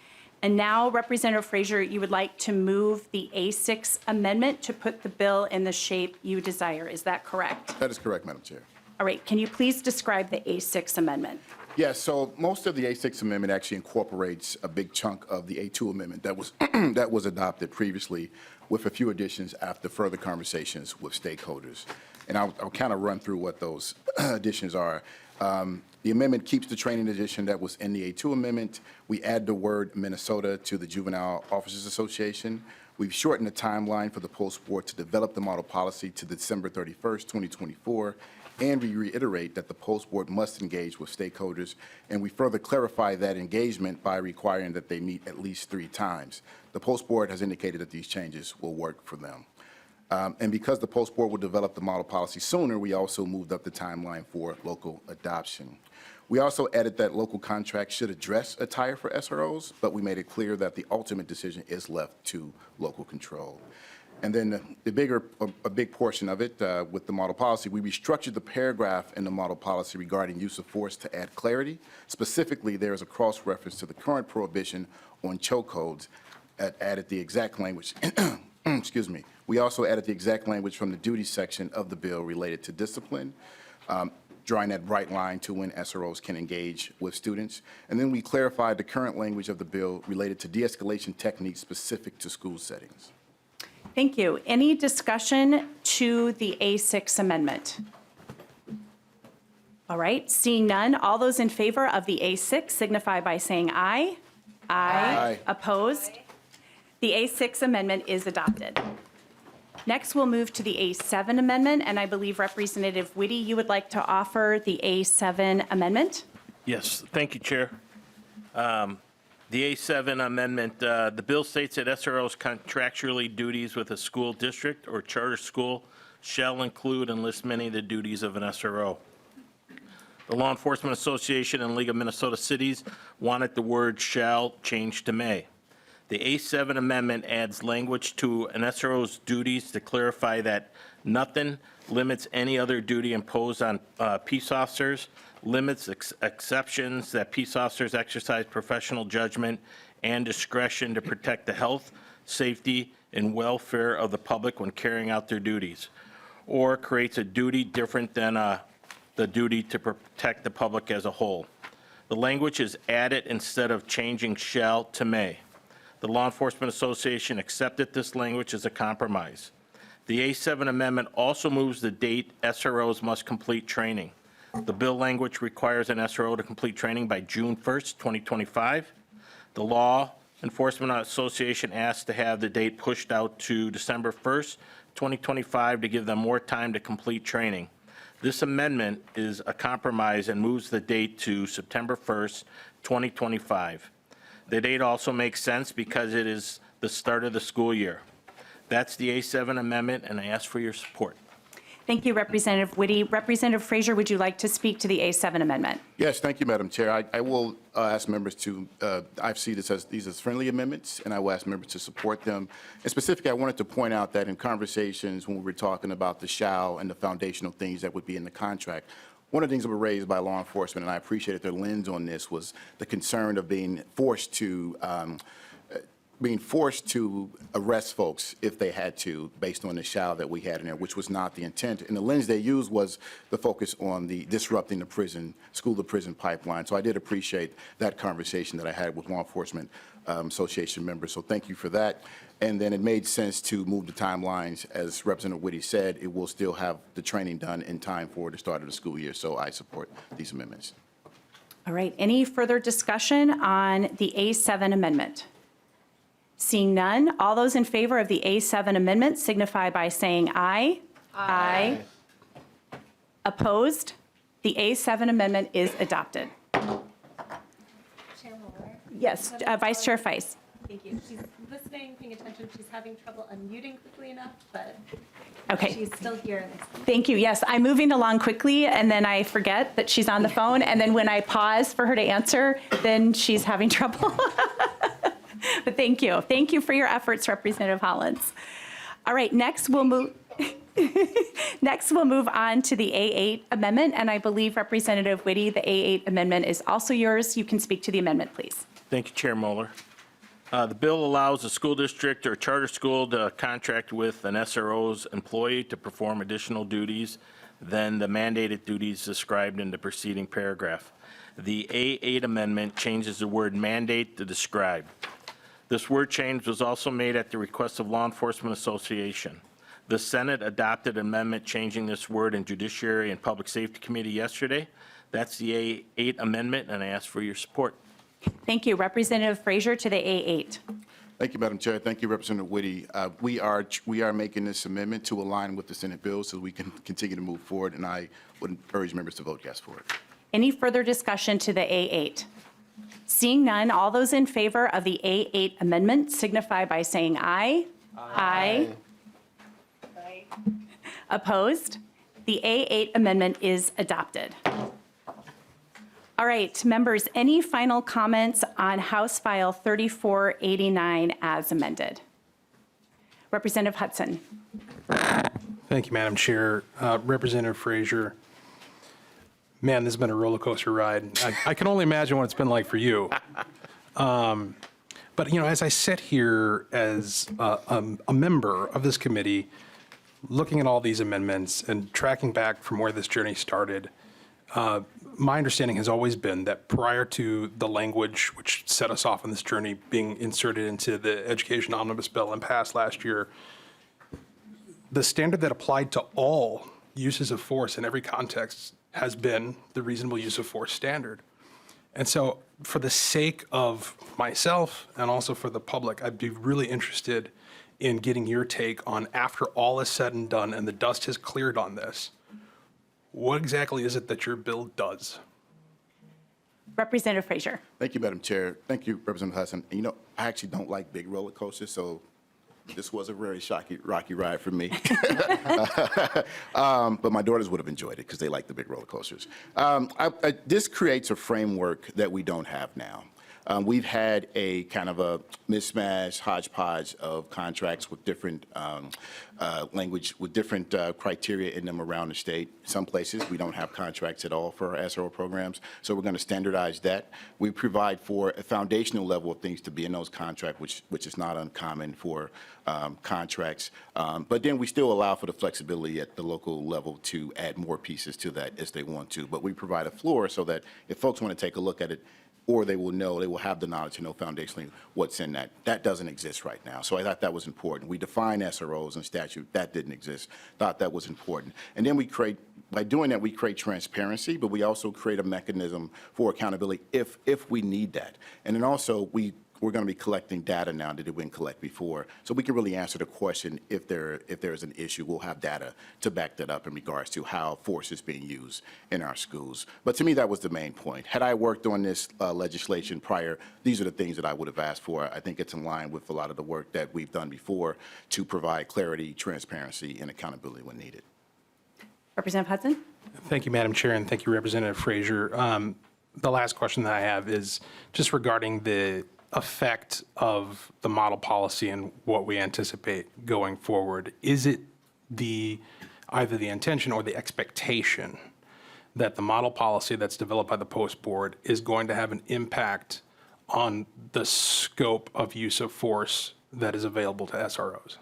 And now, Representative Frazier, you would like to move the A6 amendment to put the bill in the shape you desire. Is that correct? That is correct, Madam Chair. All right, can you please describe the A6 amendment? Yes, so most of the A6 amendment actually incorporates a big chunk of the A2 amendment that was that was adopted previously, with a few additions after further conversations with stakeholders. And I'll kind of run through what those additions are. The amendment keeps the training addition that was in the A2 amendment. We add the word Minnesota to the Juvenile Officers Association. We've shortened the timeline for the post board to develop the model policy to December 31st, 2024. And we reiterate that the post board must engage with stakeholders, and we further clarify that engagement by requiring that they meet at least 3 times. The post board has indicated that these changes will work for them. And because the post board will develop the model policy sooner, we also moved up the timeline for local adoption. We also added that local contracts should address attire for SROs, but we made it clear that the ultimate decision is left to local control. And then a big portion of it with the model policy, we restructured the paragraph in the model policy regarding use of force to add clarity. Specifically, there is a cross-reference to the current prohibition on chokeholds, added the exact language, excuse me. We also added the exact language from the duty section of the bill related to discipline, drawing that bright line to when SROs can engage with students. And then we clarified the current language of the bill related to de-escalation techniques specific to school settings. Thank you. Any discussion to the A6 amendment? All right, seeing none, all those in favor of the A6 signify by saying aye. Aye. Opposed? The A6 amendment is adopted. Next, we'll move to the A7 amendment, and I believe Representative Whitty, you would like to offer the A7 amendment? Yes, thank you, Chair. The A7 amendment, the bill states that SRO's contractually duties with a school district or charter school shall include and list many of the duties of an SRO. The Law Enforcement Association and League of Minnesota Cities wanted the word shall changed to may. The A7 amendment adds language to an SRO's duties to clarify that nothing limits any other duty imposed on peace officers, limits exceptions that peace officers exercise professional judgment and discretion to protect the health, safety, and welfare of the public when carrying out their duties, or creates a duty different than the duty to protect the public as a whole. The language is added instead of changing shall to may. The Law Enforcement Association accepted this language as a compromise. The A7 amendment also moves the date SROs must complete training. The bill language requires an SRO to complete training by June 1st, 2025. The Law Enforcement Association asked to have the date pushed out to December 1st, 2025 to give them more time to complete training. This amendment is a compromise and moves the date to September 1st, 2025. The date also makes sense because it is the start of the school year. That's the A7 amendment, and I ask for your support. Thank you, Representative Whitty. Representative Frazier, would you like to speak to the A7 amendment? Yes, thank you, Madam Chair. I will ask members to, I see this as, these as friendly amendments, and I will ask members to support them. And specifically, I wanted to point out that in conversations when we were talking about the shall and the foundational things that would be in the contract, one of the things that were raised by law enforcement, and I appreciated their lens on this, was the concern of being forced to arrest folks if they had to, based on the shall that we had in there, which was not the intent. And the lens they used was the focus on the disrupting the prison, school-to-prison pipeline. So I did appreciate that conversation that I had with law enforcement association members. So thank you for that. And then it made sense to move the timelines. As Representative Whitty said, it will still have the training done in time for the start of the school year. So I support these amendments. All right, any further discussion on the A7 amendment? Seeing none, all those in favor of the A7 amendment signify by saying aye. Aye. Opposed? The A7 amendment is adopted. Chair Moller. Yes, Vice Chair Feiss. Thank you. She's listening, paying attention. She's having trouble unmuting quickly enough, but Okay. she's still here. Thank you. Yes, I'm moving along quickly, and then I forget that she's on the phone, and then when I pause for her to answer, then she's having trouble. But thank you. Thank you for your efforts, Representative Hollins. All right, next we'll move on to the A8 amendment, and I believe Representative Whitty, the A8 amendment is also yours. You can speak to the amendment, please. Thank you, Chair Moller. The bill allows a school district or charter school to contract with an SRO's employee to perform additional duties than the mandated duties described in the preceding paragraph. The A8 amendment changes the word mandate to describe. This word change was also made at the request of Law Enforcement Association. The Senate adopted an amendment changing this word in Judiciary and Public Safety Committee yesterday. That's the A8 amendment, and I ask for your support. Thank you. Representative Frazier to the A8. Thank you, Madam Chair. Thank you, Representative Whitty. We are making this amendment to align with the Senate bill so we can continue to move forward, and I would urge members to vote yes for it. Any further discussion to the A8? Seeing none, all those in favor of the A8 amendment signify by saying aye. Aye. Aye. Opposed? The A8 amendment is adopted. All right, members, any final comments on House File 3489 as amended? Representative Hudson. Thank you, Madam Chair. Representative Frazier, man, this has been a roller coaster ride. I can only imagine what it's been like for you. But, you know, as I sit here as a member of this committee, looking at all these amendments and tracking back from where this journey started, my understanding has always been that prior to the language which set us off on this journey being inserted into the Education Omnibus Bill and passed last year, the standard that applied to all uses of force in every context has been the reasonable use of force standard. And so for the sake of myself and also for the public, I'd be really interested in getting your take on, after all is said and done and the dust has cleared on this, what exactly is it that your bill does? Representative Frazier. Thank you, Madam Chair. Thank you, Representative Hudson. And, you know, I actually don't like big roller coasters, so this was a very rocky ride for me. But my daughters would have enjoyed it because they like the big roller coasters. This creates a framework that we don't have now. We've had a kind of a mismatch, hodgepodge of contracts with different language, with different criteria in them around the state. Some places we don't have contracts at all for our SRO programs, so we're going to standardize that. We provide for a foundational level of things to be in those contracts, which is not uncommon for contracts. But then we still allow for the flexibility at the local level to add more pieces to that as they want to. But we provide a floor so that if folks want to take a look at it, or they will have the knowledge to know foundationally what's in that. That doesn't exist right now. So I thought that was important. We define SROs in statute. That didn't exist. Thought that was important. And then by doing that, we create transparency, but we also create a mechanism for accountability if we need that. And then also we're going to be collecting data now that we didn't collect before. So we can really answer the question if there's an issue. We'll have data to back that up in regards to how force is being used in our schools. But to me, that was the main point. Had I worked on this legislation prior, these are the things that I would have asked for. I think it's in line with a lot of the work that we've done before to provide clarity, transparency, and accountability when needed. Representative Hudson? Thank you, Madam Chair, and thank you, Representative Frazier. The last question that I have is just regarding the effect of the model policy and what we anticipate going forward. Is it either the intention or the expectation that the model policy that's developed by the post board is going to have an impact on the scope of use of force that is available to SROs?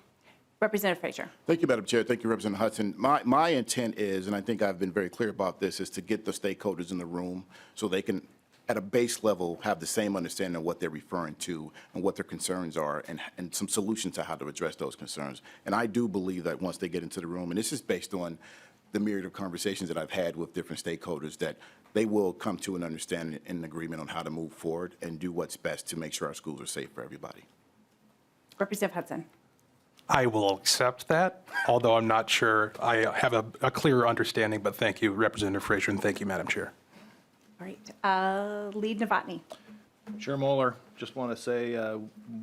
Representative Frazier. Thank you, Madam Chair. Thank you, Representative Hudson. My intent is, and I think I've been very clear about this, is to get the stakeholders in the room so they can, at a base level, have the same understanding of what they're referring to and what their concerns are and some solutions to how to address those concerns. And I do believe that once they get into the room, and this is based on the myriad of conversations that I've had with different stakeholders, that they will come to an understanding and an agreement on how to move forward and do what's best to make sure our schools are safe for everybody. Representative Hudson. I will accept that, although I'm not sure I have a clearer understanding, but thank you, Representative Frazier, and thank you, Madam Chair. All right. Lead Novotny. Chair Moller, just want to say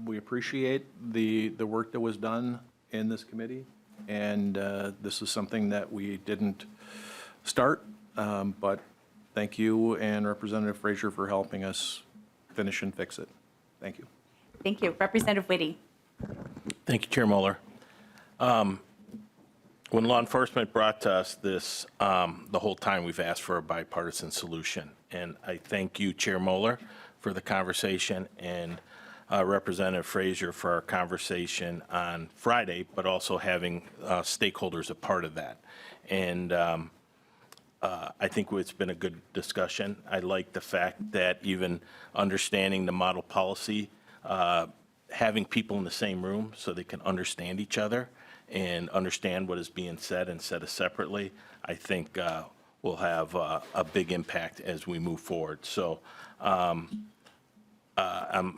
we appreciate the work that was done in this committee, and this is something that we didn't start, but thank you and Representative Frazier for helping us finish and fix it. Thank you. Thank you. Representative Whitty. Thank you, Chair Moller. When law enforcement brought to us this, the whole time we've asked for a bipartisan solution. And I thank you, Chair Moller, for the conversation, and Representative Frazier for our conversation on Friday, but also having stakeholders a part of that. And I think it's been a good discussion. I like the fact that even understanding the model policy, having people in the same room so they can understand each other and understand what is being said and said separately, I think will have a big impact as we move forward. So I'm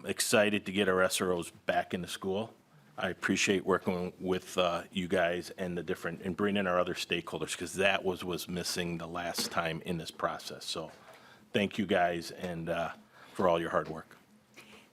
excited to get our SROs back into school. I appreciate working with you guys and and bringing in our other stakeholders, because that was missing the last time in this process. So thank you guys and for all your hard work.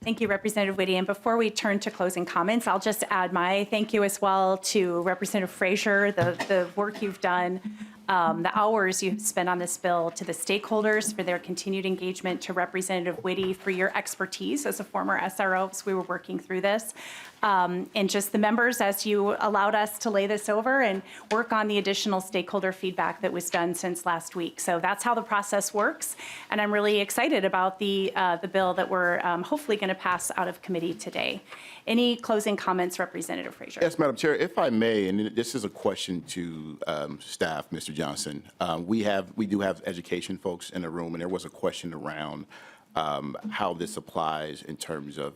Thank you, Representative Whitty. And before we turn to closing comments, I'll just add my thank you as well to Representative Frazier, the work you've done, the hours you've spent on this bill, to the stakeholders for their continued engagement, to Representative Whitty for your expertise as a former SRO as we were working through this, and just the members as you allowed us to lay this over and work on the additional stakeholder feedback that was done since last week. So that's how the process works, and I'm really excited about the bill that we're hopefully going to pass out of committee today. Any closing comments, Representative Frazier? Yes, Madam Chair, if I may, and this is a question to staff, Mr. Johnson. We do have education folks in the room, and there was a question around how this applies in terms of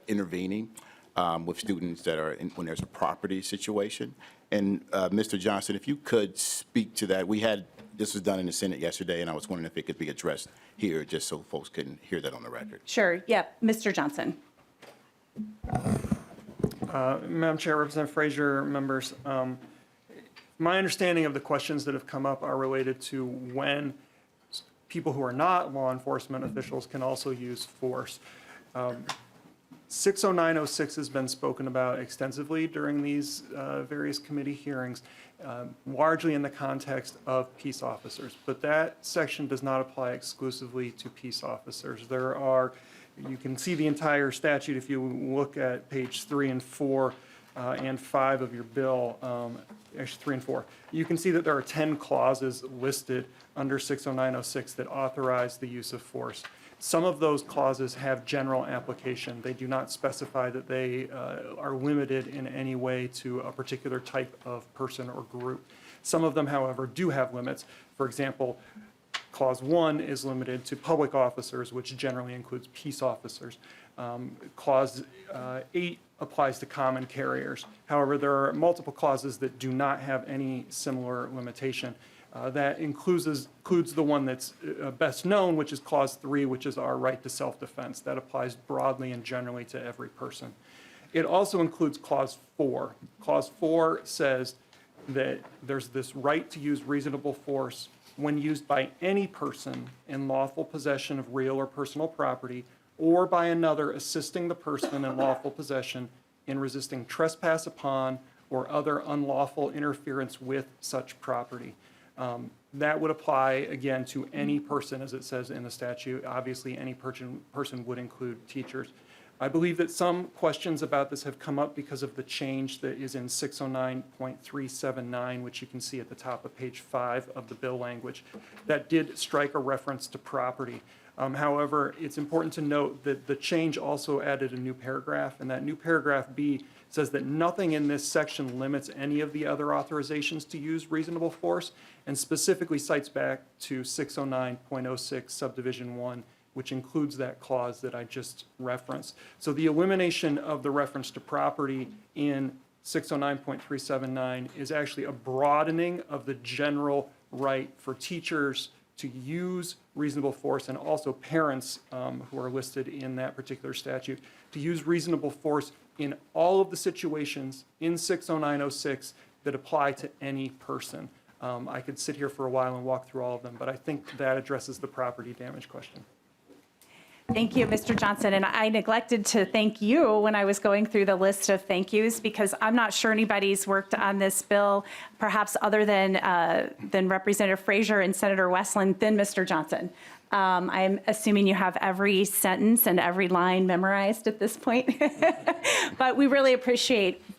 intervening with students that are when there's a property situation. And Mr. Johnson, if you could speak to that. This was done in the Senate yesterday, and I was wondering if it could be addressed here, just so folks can hear that on the record. Sure. Yeah. Mr. Johnson. Madam Chair, Representative Frazier, members, my understanding of the questions that have come up are related to when people who are not law enforcement officials can also use force. 60906 has been spoken about extensively during these various committee hearings, largely in the context of peace officers. But that section does not apply exclusively to peace officers. You can see the entire statute if you look at page 3 and 4 and 5 of your bill, actually 3 and 4. You can see that there are 10 clauses listed under 60906 that authorize the use of force. Some of those clauses have general application. They do not specify that they are limited in any way to a particular type of person or group. Some of them, however, do have limits. For example, Clause 1 is limited to public officers, which generally includes peace officers. Clause 8 applies to common carriers. However, there are multiple clauses that do not have any similar limitation. That includes the one that's best known, which is Clause 3, which is our right to self-defense. That applies broadly and generally to every person. It also includes Clause 4. Clause 4 says that there's this right to use reasonable force when used by any person in lawful possession of real or personal property, or by another assisting the person in lawful possession in resisting trespass upon or other unlawful interference with such property. That would apply, again, to any person, as it says in the statute. Obviously, any person would include teachers. I believe that some questions about this have come up because of the change that is in 609.379, which you can see at the top of page 5 of the bill language. That did strike a reference to property. However, it's important to note that the change also added a new paragraph, and that new paragraph B says that nothing in this section limits any of the other authorizations to use reasonable force, and specifically cites back to 609.06 subdivision 1, which includes that clause that I just referenced. So the elimination of the reference to property in 609.379 is actually a broadening of the general right for teachers to use reasonable force, and also parents who are listed in that particular statute, to use reasonable force in all of the situations in 60906 that apply to any person. I could sit here for a while and walk through all of them, but I think that addresses the property damage question. Thank you, Mr. Johnson. And I neglected to thank you when I was going through the list of thank yous, because I'm not sure anybody's worked on this bill, perhaps other than Representative Frazier and Senator Westland, than Mr. Johnson. I'm assuming you have every sentence and every line memorized at this point. But we really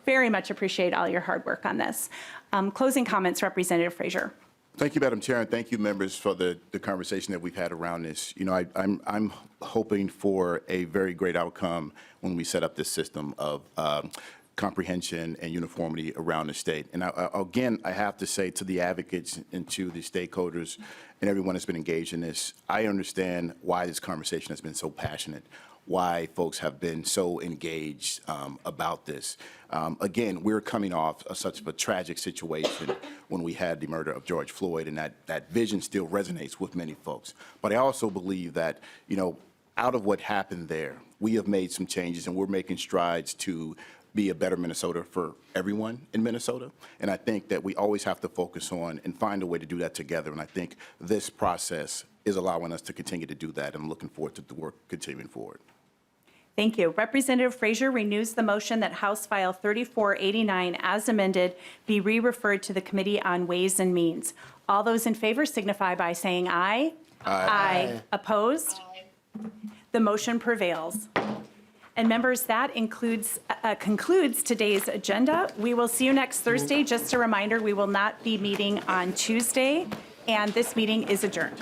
very much appreciate all your hard work on this. Closing comments, Representative Frazier. Thank you, Madam Chair, and thank you, members, for the conversation that we've had around this. You know, I'm hoping for a very great outcome when we set up this system of comprehension and uniformity around the state. And again, I have to say to the advocates and to the stakeholders and everyone that's been engaged in this, I understand why this conversation has been so passionate, why folks have been so engaged about this. Again, we're coming off of such a tragic situation when we had the murder of George Floyd, and that vision still resonates with many folks. But I also believe that, you know, out of what happened there, we have made some changes, and we're making strides to be a better Minnesota for everyone in Minnesota. And I think that we always have to focus on and find a way to do that together. And I think this process is allowing us to continue to do that. I'm looking forward to the work continuing forward. Thank you. Representative Frazier renews the motion that House File 3489, as amended, be re-referred to the Committee on Ways and Means. All those in favor signify by saying aye. Aye. Opposed? The motion prevails. And members, that concludes today's agenda. We will see you next Thursday. Just a reminder, we will not be meeting on Tuesday, and this meeting is adjourned.